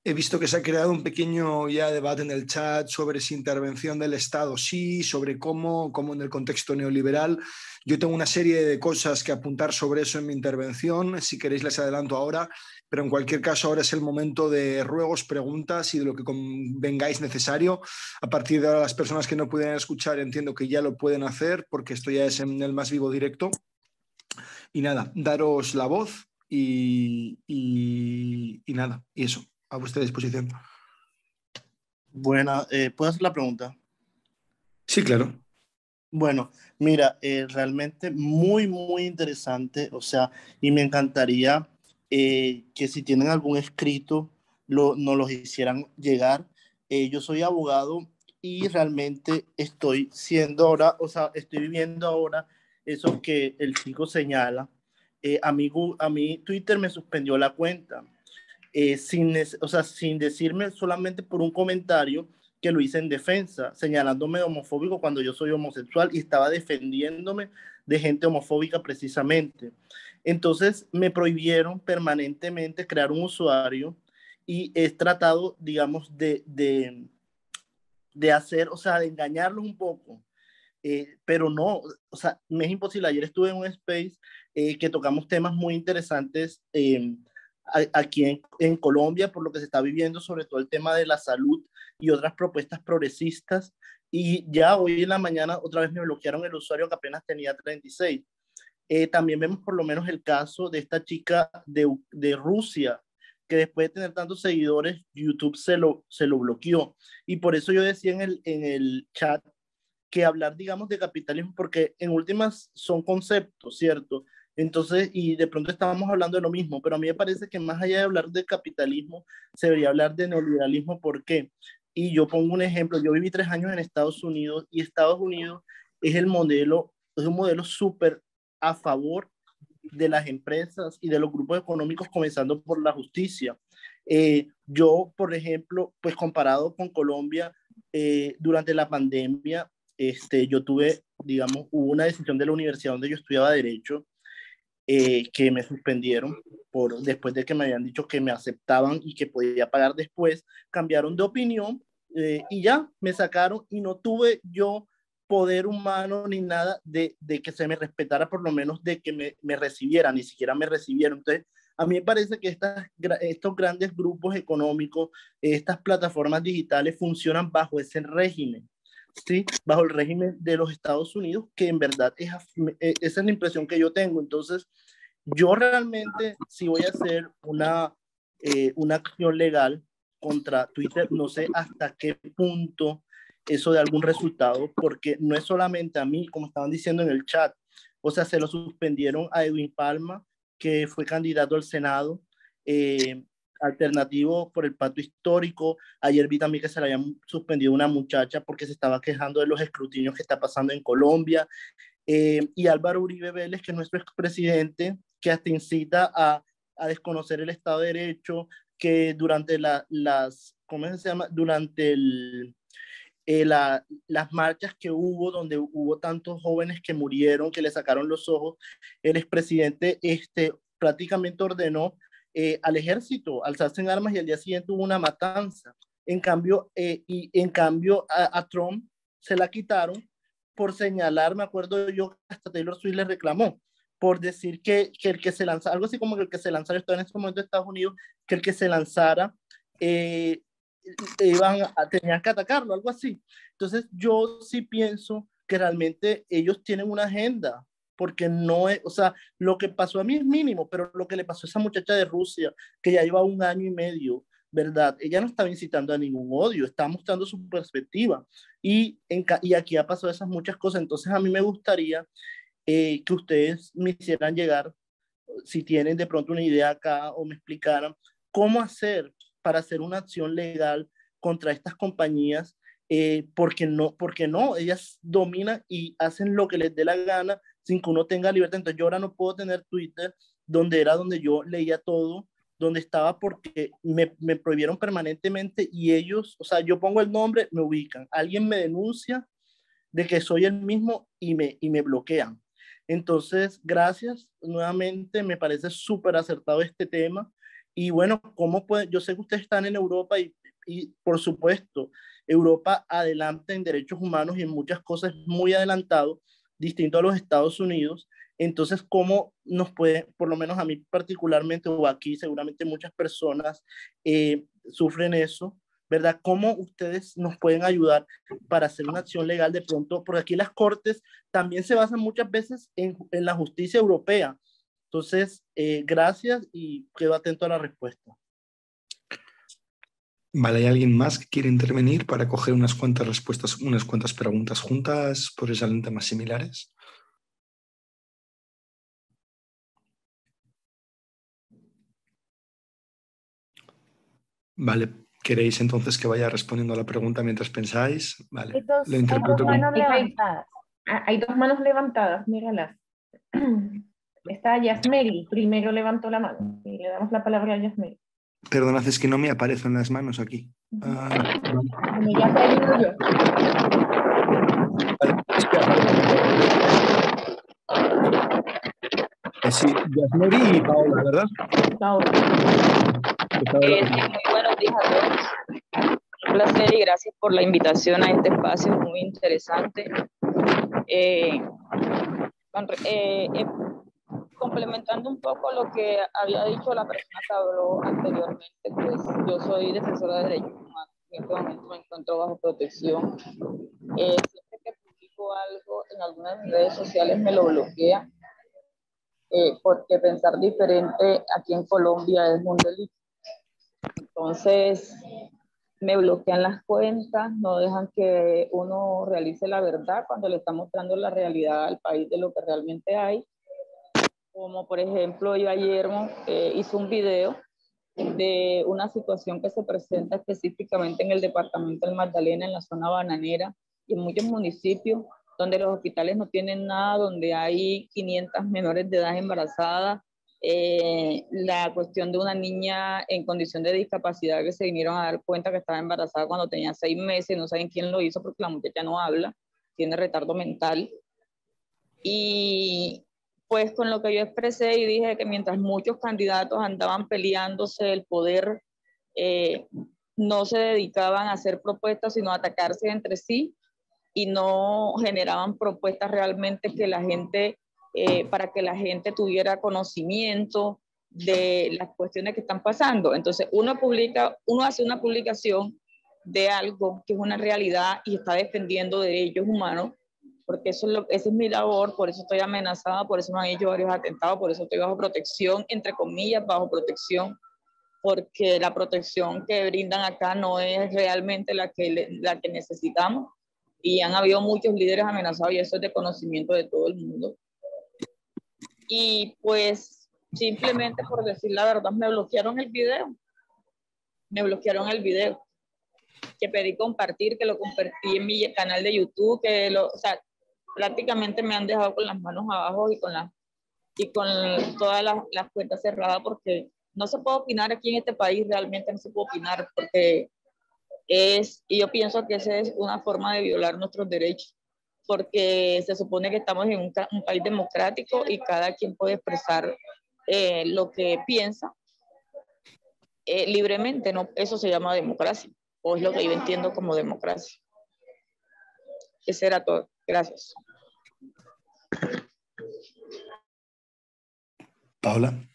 he visto que se ha creado un pequeño ya debate en el chat sobre si intervención del Estado sí, sobre cómo en el contexto neoliberal. Yo tengo una serie de cosas que apuntar sobre eso en mi intervención. Si queréis les adelanto ahora, pero en cualquier caso ahora es el momento de ruegos, preguntas y de lo que convengáis necesario. A partir de ahora las personas que no pudieran escuchar entiendo que ya lo pueden hacer porque esto ya es en el más vivo directo. Y nada, daros la voz y nada, y eso. A vuestra disposición. Buena, ¿puedo hacer la pregunta? Sí, claro. Bueno, mira, realmente muy, muy interesante, o sea, y me encantaría que si tienen algún escrito, nos los hicieran llegar. Yo soy abogado y realmente estoy siendo ahora, o sea, estoy viviendo ahora eso que el chico señala. A mí Twitter me suspendió la cuenta. O sea, sin decirme solamente por un comentario que lo hice en defensa, señalándome de homofóbico cuando yo soy homosexual y estaba defendiéndome de gente homofóbica precisamente. Entonces me prohibieron permanentemente crear un usuario y he tratado, digamos, de hacer, o sea, de engañarlos un poco. Pero no, o sea, me es imposible. Ayer estuve en un space que tocamos temas muy interesantes aquí en Colombia, por lo que se está viviendo, sobre todo el tema de la salud y otras propuestas progresistas. Y ya hoy en la mañana otra vez me bloquearon el usuario que apenas tenía 36. También vemos por lo menos el caso de esta chica de Rusia, que después de tener tantos seguidores, YouTube se lo bloqueó. Y por eso yo decía en el chat que hablar, digamos, de capitalismo, porque en últimas son conceptos, ¿cierto? Entonces, y de pronto estábamos hablando de lo mismo, pero a mí me parece que más allá de hablar de capitalismo, se debería hablar de neoliberalismo. ¿Por qué? Y yo pongo un ejemplo, yo viví 3 años en Estados Unidos y Estados Unidos es es un modelo súper a favor de las empresas y de los grupos económicos, comenzando por la justicia. Yo, por ejemplo, pues comparado con Colombia, durante la pandemia, yo tuve, digamos, hubo una decisión de la universidad donde yo estudiaba Derecho, que me suspendieron después de que me habían dicho que me aceptaban y que podía pagar después, cambiaron de opinión y ya me sacaron y no tuve yo poder humano ni nada de que se me respetara, por lo menos de que me recibieran, ni siquiera me recibieron. Entonces, a mí me parece que estos grandes grupos económicos, estas plataformas digitales funcionan bajo ese régimen. ¿sí? Bajo el régimen de los Estados Unidos, que en verdad esa es la impresión que yo tengo. Entonces, yo realmente, si voy a hacer una acción legal contra Twitter, no sé hasta qué punto eso de algún resultado, porque no es solamente a mí, como estaban diciendo en el chat, o sea, se lo suspendieron a Edwin Palma, que fue candidato al Senado, alternativo por el pacto histórico. Ayer vi también que se le habían suspendido una muchacha porque se estaba quejando de los escrutinios que está pasando en Colombia. Y Álvaro Uribe Vélez, que es nuestro expresidente, que hasta incita a desconocer el Estado de Derecho, que durante ¿cómo se llama? Durante las marchas que hubo, donde hubo tantos jóvenes que murieron, que le sacaron los ojos, el expresidente prácticamente ordenó al ejército alzarse en armas y al día siguiente hubo una matanza. En cambio, a Trump se la quitaron por señalar, me acuerdo yo, hasta Taylor Swift le reclamó, por decir que el que se lanzara, algo así como que el que se lanzara, esto en este momento en Estados Unidos, que el que se lanzara tenían que atacarlo, algo así. Entonces yo sí pienso que realmente ellos tienen una agenda, porque no es, o sea, lo que pasó a mí es mínimo, pero lo que le pasó a esa muchacha de Rusia, que ya lleva 1 año y medio, ¿verdad? Ella no estaba incitando a ningún odio, está mostrando su perspectiva. Y aquí ha pasado esas muchas cosas. Entonces a mí me gustaría que ustedes me hicieran llegar, si tienen de pronto una idea acá, o me explicaran cómo hacer para hacer una acción legal contra estas compañías, porque no, ellas dominan y hacen lo que les dé la gana sin que uno tenga libertad. Entonces yo ahora no puedo tener Twitter, donde yo leía todo, donde estaba, porque me prohibieron permanentemente, y ellos, o sea, yo pongo el nombre, me ubican, alguien me denuncia de que soy el mismo y me bloquean. Entonces, gracias nuevamente, me parece súper acertado este tema. Y bueno, yo sé que ustedes están en Europa y por supuesto, Europa adelanta en derechos humanos y en muchas cosas muy adelantado, distinto a los Estados Unidos. Entonces, ¿cómo nos puede, por lo menos a mí particularmente, o aquí seguramente muchas personas sufren eso, ¿verdad? ¿Cómo ustedes nos pueden ayudar para hacer una acción legal de pronto? Porque aquí las cortes también se basan muchas veces en la justicia europea. Entonces, gracias y quedo atento a la respuesta. Vale, ¿hay alguien más que quiere intervenir para coger unas cuantas respuestas, unas cuantas preguntas juntas por si salen temas similares? Vale, ¿queréis entonces que vaya respondiendo a la pregunta mientras pensáis? Vale, lo interpreto hay dos como... manos levantadas. Hay 2 manos levantadas, míralas. Está Yasmeri, primero levantó la mano. Y le damos la palabra a Yasmeri. Perdonad, es que no me aparecen las manos aquí. Bueno, ya te ayudo yo. Sí, Yasmeri y Paola, ¿verdad? Paola. Muy buenos días a todos. Un placer y gracias por la invitación a este espacio muy interesante. Complementando un poco lo que había dicho la persona que habló anteriormente, pues yo soy defensora de derechos humanos. En este momento me encuentro bajo protección. Siempre que publico algo en alguna de mis redes sociales me lo bloquea, porque pensar diferente aquí en Colombia es un delito. Entonces me bloquean las cuentas, no dejan que uno realice la verdad cuando le está mostrando la realidad al país de lo que realmente hay. Como por ejemplo, yo ayer hice un video de una situación que se presenta específicamente en el departamento del Magdalena, en la zona bananera y en muchos municipios donde los hospitales no tienen nada, donde hay 500 menores de edad embarazadas, la cuestión de una niña en condición de discapacidad que se vinieron a dar cuenta que estaba embarazada cuando tenía 6 meses, no saben quién lo hizo porque la muchacha no habla, tiene retardo mental. Y pues con lo que yo expresé y dije que mientras muchos candidatos andaban peleándose el poder, no se dedicaban a hacer propuestas, sino a atacarse entre sí, y no generaban propuestas realmente que la gente, para que la gente tuviera conocimiento de las cuestiones que están pasando. Entonces uno hace una publicación de algo que es una realidad y está defendiendo derechos humanos, porque esa es mi labor, por eso estoy amenazada, por eso me han hecho varios atentados, por eso estoy bajo protección, entre comillas, bajo protección, porque la protección que brindan acá no es realmente la que necesitamos, y han habido muchos líderes amenazados y eso es de conocimiento de todo el mundo. Y pues simplemente por decir la verdad me bloquearon el video, que pedí compartir, que lo compartí en mi canal de YouTube, o sea, prácticamente me han dejado con las manos abajo y con todas las cuentas cerradas, porque no se puede opinar aquí en este país, realmente no se puede opinar, porque y yo pienso que esa es una forma de violar nuestros derechos, porque se supone que estamos en un país democrático y cada quien puede expresar lo que piensa libremente, ¿no? Eso se llama democracia, o es lo que yo entiendo como democracia. Eso era todo. Gracias. Paola.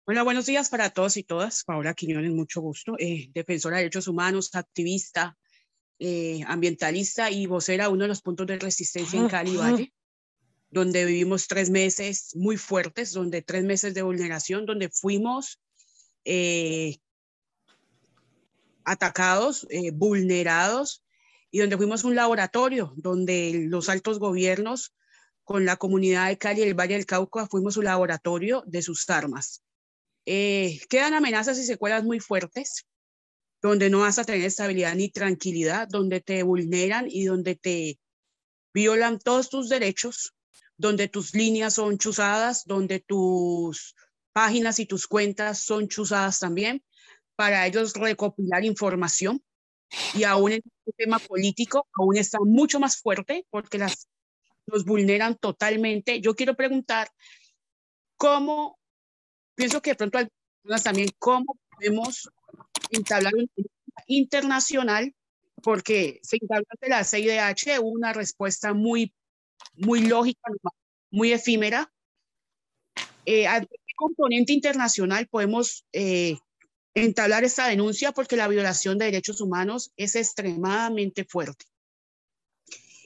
Hola, buenos días para todos y todas. Paola Quiñones, mucho gusto. Defensora de derechos humanos, activista, ambientalista y vocera, uno de los puntos de resistencia en Cali Valle, donde vivimos 3 meses muy fuertes, 3 meses de vulneración, donde fuimos atacados, vulnerados, y donde fuimos un laboratorio, donde los altos gobiernos con la comunidad de Cali y el Valle del Cauca fuimos un laboratorio de sus armas. Quedan amenazas y secuelas muy fuertes, donde no vas a tener estabilidad ni tranquilidad, donde te vulneran y donde te violan todos tus derechos, donde tus líneas son chuzadas, donde tus páginas y tus cuentas son chuzadas también, para ellos recopilar información. Y aún en el tema político, aún está mucho más fuerte porque nos vulneran totalmente. Yo quiero preguntar cómo, pienso que de pronto algunas también, cómo podemos entablar una internacional, porque se entabla de la CIDH una respuesta muy lógica, muy efímera. ¿A qué componente internacional podemos entablar esta denuncia? Porque la violación de derechos humanos es extremadamente fuerte.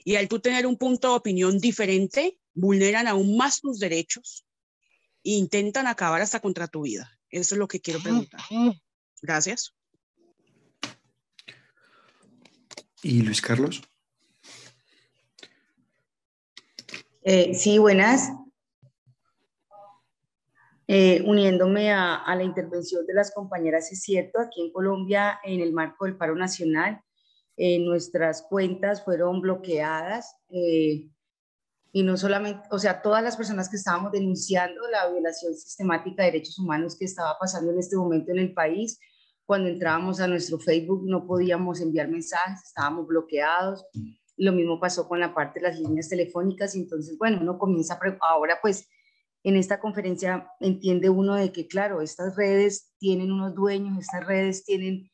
Y al tú tener un punto de opinión diferente, vulneran aún más tus derechos e intentan acabar hasta contra tu vida. Eso es lo que quiero preguntar. Gracias. ¿Y Luis Carlos? Sí, buenas. Uniéndome a la intervención de las compañeras, es cierto, aquí en Colombia, en el marco del paro nacional, nuestras cuentas fueron bloqueadas y no solamente, o sea, todas las personas que estábamos denunciando la violación sistemática de derechos humanos que estaba pasando en este momento en el país, cuando entrábamos a nuestro Facebook no podíamos enviar mensajes, estábamos bloqueados. Lo mismo pasó con la parte de las líneas telefónicas. Entonces, bueno, uno comienza ahora pues en esta conferencia entiende uno de que, claro, estas redes tienen unos dueños, estas redes tienen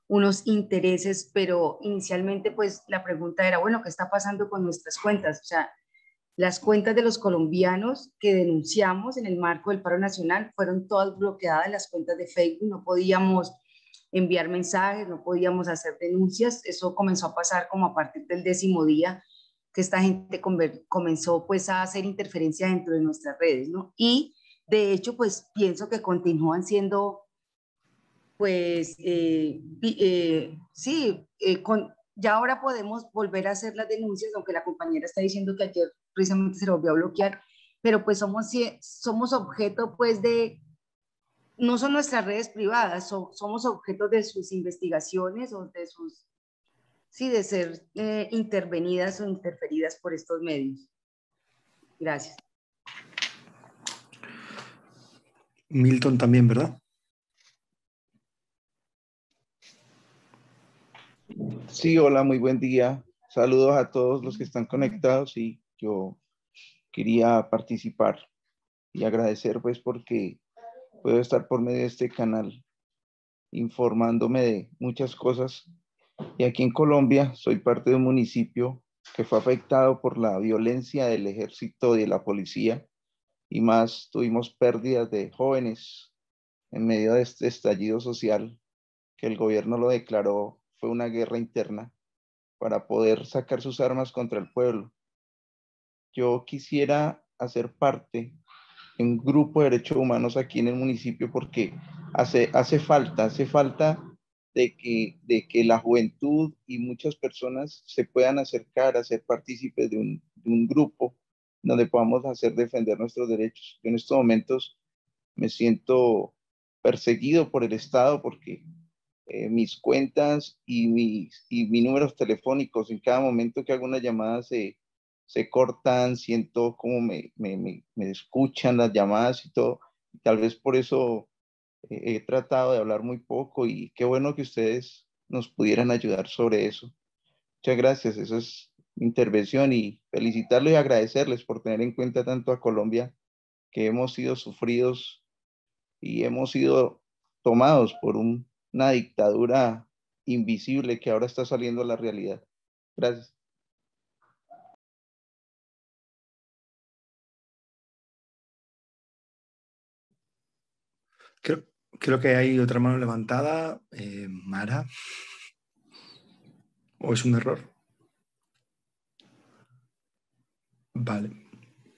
unos intereses, pero inicialmente pues la pregunta era, bueno, ¿qué está pasando con nuestras cuentas? O sea, las cuentas de los colombianos que denunciamos en el marco del paro nacional fueron todas bloqueadas, las cuentas de Facebook, no podíamos enviar mensajes, no podíamos hacer denuncias. Eso comenzó a pasar como a partir del 10º día que esta gente comenzó pues a hacer interferencia dentro de nuestras redes, ¿no? Y de hecho pues pienso que continúan siendo pues ya ahora podemos volver a hacer las denuncias, aunque la compañera está diciendo que ayer precisamente se lo volvió a bloquear, pero pues somos objeto pues no son nuestras redes privadas, somos objeto de sus investigaciones o de sus, sí, de ser intervenidas o interferidas por estos medios. Gracias. Milton también, ¿verdad? Sí, hola, muy buen día. Saludos a todos los que están conectados y yo quería participar y agradecer pues porque puedo estar por medio de este canal informándome de muchas cosas. Y aquí en Colombia soy parte de un municipio que fue afectado por la violencia del ejército y de la policía, y más tuvimos pérdidas de jóvenes en medio de este estallido social que el gobierno lo declaró, fue una guerra interna para poder sacar sus armas contra el pueblo. Yo quisiera hacer parte de un grupo de derechos humanos aquí en el municipio porque hace falta de que la juventud y muchas personas se puedan acercar a ser partícipes de un grupo donde podamos hacer defender nuestros derechos. Yo en estos momentos me siento perseguido por el Estado porque mis cuentas y mis números telefónicos, en cada momento que hago una llamada se cortan, siento como me escuchan las llamadas y todo. Tal vez por eso he tratado de hablar muy poco y qué bueno que ustedes nos pudieran ayudar sobre eso. Muchas gracias, esa es mi intervención y felicitarlos y agradecerles por tener en cuenta tanto a Colombia, que hemos sido sufridos y hemos sido tomados por una dictadura invisible que ahora está saliendo a la realidad. Gracias. Creo que hay otra mano levantada. Mara. ¿O es un error? Vale.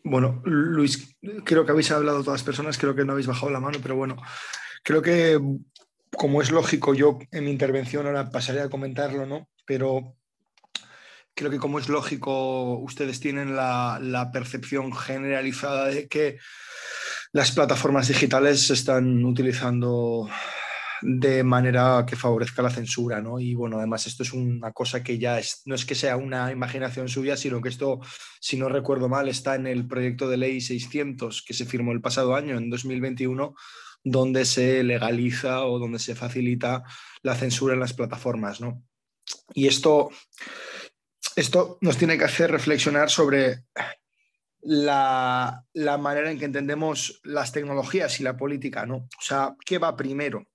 Bueno, Luis, creo que habéis hablado todas las personas, creo que no habéis bajado la mano, pero bueno, creo que como es lógico, yo en mi intervención ahora pasaré a comentarlo, ¿no? Pero creo que como es lógico, ustedes tienen la percepción generalizada de que las plataformas digitales se están utilizando de manera que favorezca la censura, ¿no? Y bueno, además esto es una cosa que ya no es que sea una imaginación suya, sino que esto, si no recuerdo mal, está en el proyecto de ley 600 que se firmó el pasado año, en 2021, donde se legaliza o donde se facilita la censura en las plataformas, ¿no? Y esto nos tiene que hacer reflexionar sobre la manera en que entendemos las tecnologías y la política, ¿no? O sea, ¿qué va primero?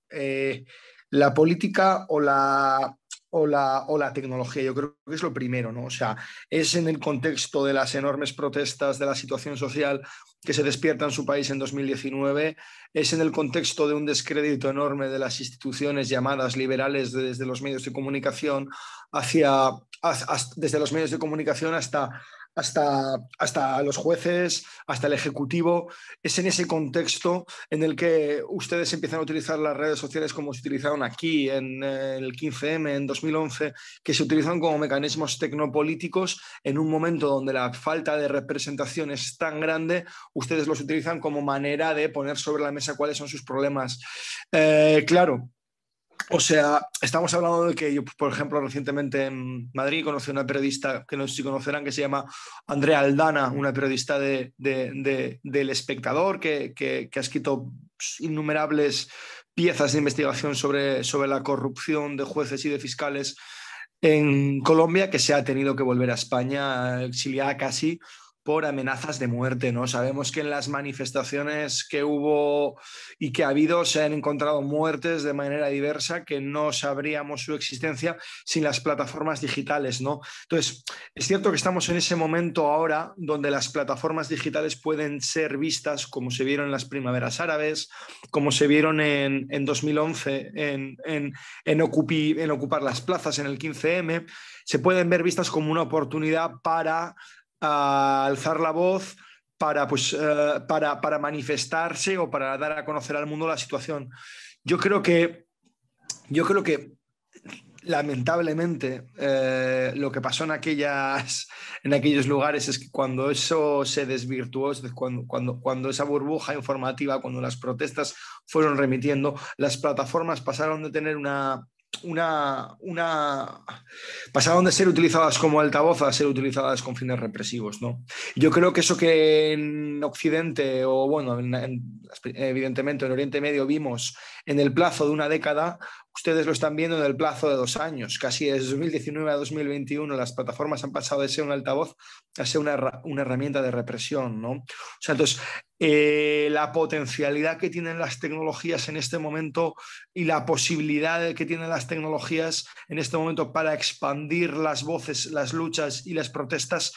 ¿La política o la tecnología? Yo creo que es lo primero, ¿no? O sea, es en el contexto de las enormes protestas de la situación social que se despierta en su país en 2019, es en el contexto de un descrédito enorme de las instituciones llamadas liberales desde los medios de comunicación desde los medios de comunicación hasta los jueces, hasta el Ejecutivo. Es en ese contexto en el que ustedes empiezan a utilizar las redes sociales como se utilizaron aquí en el 15M, en 2011, que se utilizan como mecanismos tecnopolíticos en un momento donde la falta de representación es tan grande. Ustedes los utilizan como manera de poner sobre la mesa cuáles son sus problemas. Claro. O sea, estamos hablando de que yo, por ejemplo, recientemente en Madrid conocí a una periodista que no sé si conocerán, que se llama Andrea Aldana, una periodista del Espectador que ha escrito innumerables piezas de investigación sobre la corrupción de jueces y de fiscales en Colombia, que se ha tenido que volver a España, exiliada casi por amenazas de muerte, ¿no? Sabemos que en las manifestaciones que hubo y que ha habido se han encontrado muertes de manera diversa que no sabríamos su existencia sin las plataformas digitales, ¿no? Entonces, es cierto que estamos en ese momento ahora donde las plataformas digitales pueden ser vistas como se vieron en las primaveras árabes, como se vieron en 2011 en ocupar las plazas en el 15M, se pueden ver vistas como una oportunidad para alzar la voz, para manifestarse o para dar a conocer al mundo la situación. Yo creo que lamentablemente lo que pasó en aquellos lugares es que cuando eso se desvirtuó, cuando esa burbuja informativa, cuando las protestas fueron remitiendo, las plataformas pasaron de tener pasaron de ser utilizadas como altavoz a ser utilizadas con fines represivos, ¿no? Yo creo que eso que en Occidente o bueno, evidentemente en Oriente Medio vimos en el plazo de una década, ustedes lo están viendo en el plazo de 2 años. Casi desde 2019 a 2021 las plataformas han pasado de ser un altavoz a ser una herramienta de represión, ¿no? O sea, entonces la potencialidad que tienen las tecnologías en este momento y la posibilidad que tienen las tecnologías en este momento para expandir las voces, las luchas y las protestas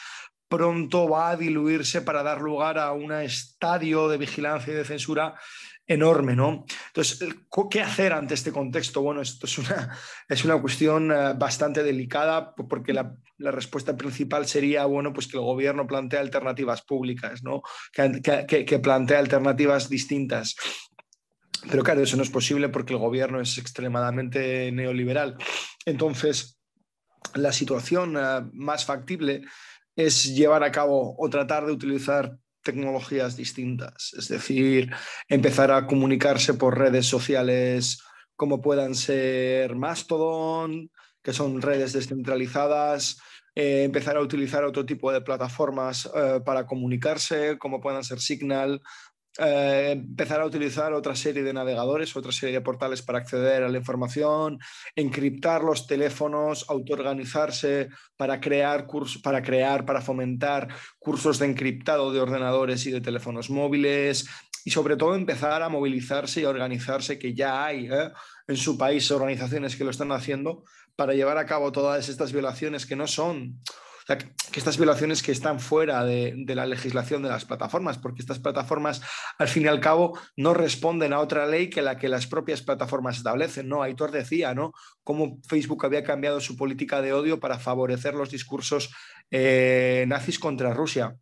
pronto va a diluirse para dar lugar a un estadio de vigilancia y de censura enorme, ¿no? Entonces, ¿qué hacer ante este contexto? Bueno, esto es una cuestión bastante delicada, porque la respuesta principal sería, bueno, pues que el gobierno plantea alternativas públicas, ¿no? Que plantea alternativas distintas. Pero claro, eso no es posible porque el gobierno es extremadamente neoliberal. Entonces, la situación más factible es llevar a cabo o tratar de utilizar tecnologías distintas, es decir, empezar a comunicarse por redes sociales como puedan ser Mastodon, que son redes descentralizadas, empezar a utilizar otro tipo de plataformas para comunicarse, como puedan ser Signal, empezar a utilizar otra serie de navegadores, otra serie de portales para acceder a la información, encriptar los teléfonos, autoorganizarse para para fomentar cursos de encriptado de ordenadores y de teléfonos móviles, y sobre todo empezar a movilizarse y a organizarse, que ya hay en su país organizaciones que lo están haciendo para llevar a cabo todas estas violaciones que no son... O sea, que estas violaciones que están fuera de la legislación de las plataformas, porque estas plataformas, al fin y al cabo, no responden a otra ley que la que las propias plataformas establecen, ¿no? Aitor decía, ¿no?, cómo Facebook había cambiado su política de odio para favorecer los discursos nazis contra Rusia.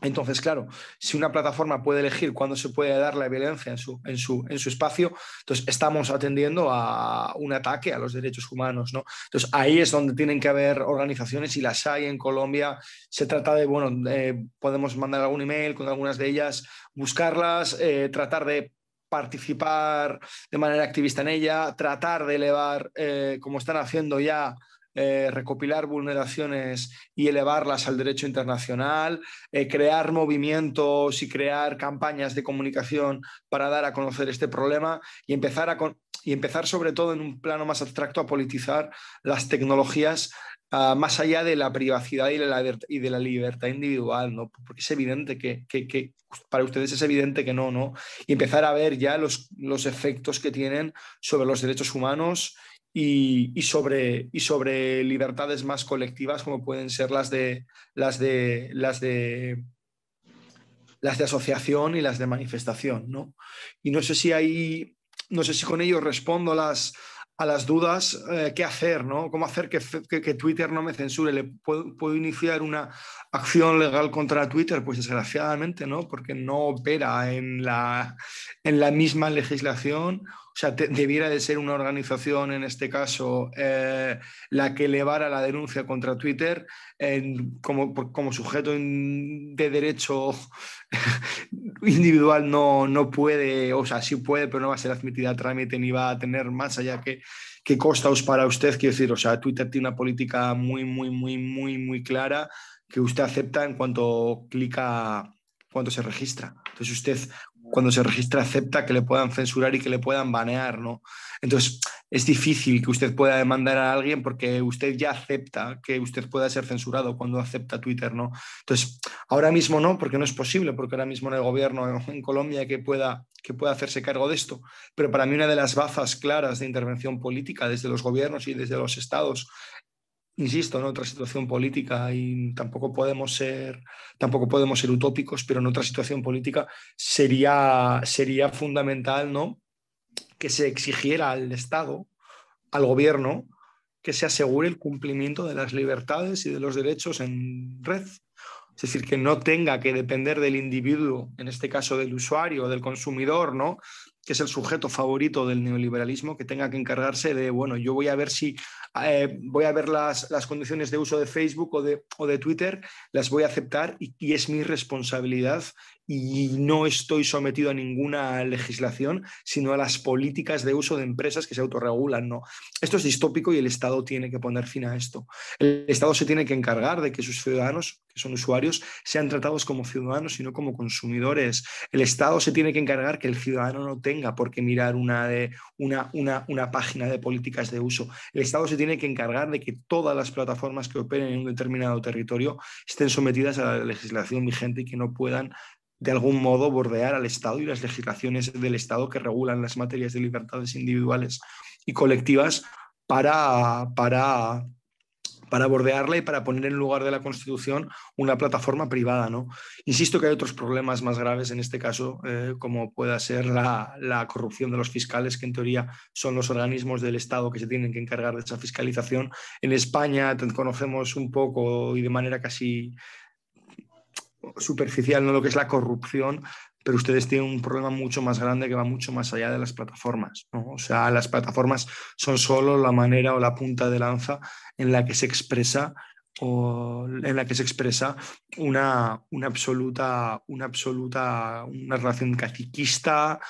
Entonces, claro, si una plataforma puede elegir cuándo se puede dar la violencia en su espacio, entonces estamos atendiendo a un ataque a los derechos humanos, ¿no? Entonces, ahí es donde tienen que haber organizaciones, y las hay en Colombia. Se trata de, bueno, podemos mandar algún email con algunas de ellas, buscarlas, tratar de participar de manera activista en ella, tratar de elevar, como están haciendo ya, recopilar vulneraciones y elevarlas al derecho internacional, crear movimientos y crear campañas de comunicación para dar a conocer este problema y empezar sobre todo en un plano más abstracto a politizar las tecnologías más allá de la privacidad y de la libertad individual, ¿no? Porque es evidente que para ustedes es evidente que no, y empezar a ver ya los efectos que tienen sobre los derechos humanos y sobre libertades más colectivas, como pueden ser las de asociación y las de manifestación, ¿no? Y no sé si con ello respondo a las dudas. ¿Qué hacer, no? ¿Cómo hacer que Twitter no me censure? ¿Puedo iniciar una acción legal contra Twitter? Pues desgraciadamente no, porque no opera en la misma legislación. O sea, debiera de ser una organización, en este caso, la que elevara la denuncia contra Twitter como sujeto de derecho individual. No puede, o sea, sí puede, pero no va a ser admitida a trámite ni va a tener más allá que costos para usted. Quiero decir, o sea, Twitter tiene una política muy clara que usted acepta en cuanto cuando se registra. Entonces usted, cuando se registra, acepta que le puedan censurar y que le puedan banear, ¿no? Entonces es difícil que usted pueda demandar a alguien porque usted ya acepta que usted pueda ser censurado cuando acepta Twitter, ¿no? Entonces, ahora mismo no, porque no es posible, porque ahora mismo no hay gobierno en Colombia que pueda hacerse cargo de esto. Pero para mí una de las bazas claras de intervención política desde los gobiernos y desde los estados, insisto, en otra situación política, y tampoco podemos ser utópicos, pero en otra situación política sería fundamental, ¿no?, que se exigiera al Estado, al gobierno, que se asegure el cumplimiento de las libertades y de los derechos en red. Es decir, que no tenga que depender del individuo, en este caso del usuario, del consumidor, ¿no?, que es el sujeto favorito del neoliberalismo, que tenga que encargarse de, bueno, yo voy a ver voy a ver las condiciones de uso de Facebook o de Twitter, las voy a aceptar y es mi responsabilidad, y no estoy sometido a ninguna legislación, sino a las políticas de uso de empresas que se autorregulan, ¿no? Esto es distópico y el Estado tiene que poner fin a esto. El Estado se tiene que encargar de que sus ciudadanos, que son usuarios, sean tratados como ciudadanos y no como consumidores. El Estado se tiene que encargar que el ciudadano no tenga por qué mirar una página de políticas de uso. El Estado se tiene que encargar de que todas las plataformas que operen en un determinado territorio estén sometidas a la legislación vigente y que no puedan de algún modo bordear al Estado y las legislaciones del Estado que regulan las materias de libertades individuales y colectivas para bordearla y para poner en lugar de la Constitución una plataforma privada, ¿no? Insisto que hay otros problemas más graves en este caso, como pueda ser la corrupción de los fiscales, que en teoría son los organismos del Estado que se tienen que encargar de esa fiscalización. En España conocemos un poco y de manera casi superficial, ¿no?, lo que es la corrupción, pero ustedes tienen un problema mucho más grande que va mucho más allá de las plataformas, ¿no? O sea, las plataformas son solo la manera o la punta de lanza en la que se expresa una relación caciquista,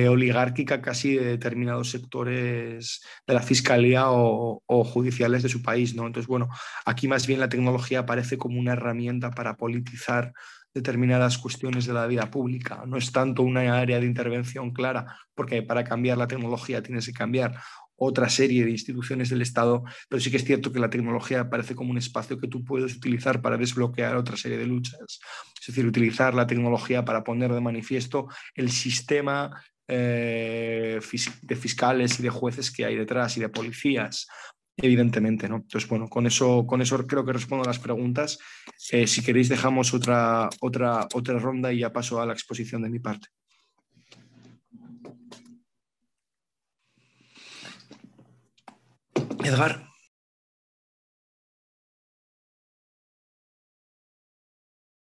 oligárquica casi, de determinados sectores de la fiscalía o judiciales de su país, ¿no? Entonces, bueno, aquí más bien la tecnología aparece como una herramienta para politizar determinadas cuestiones de la vida pública. No es tanto una área de intervención clara, porque para cambiar la tecnología tienes que cambiar otra serie de instituciones del Estado, pero sí que es cierto que la tecnología aparece como un espacio que tú puedes utilizar para desbloquear otra serie de luchas. Es decir, utilizar la tecnología para poner de manifiesto el sistema de fiscales y de jueces que hay detrás y de policías, evidentemente, ¿no? Entonces, bueno, con eso creo que respondo a las preguntas. Si queréis dejamos otra ronda y ya paso a la exposición de mi parte. Edgar.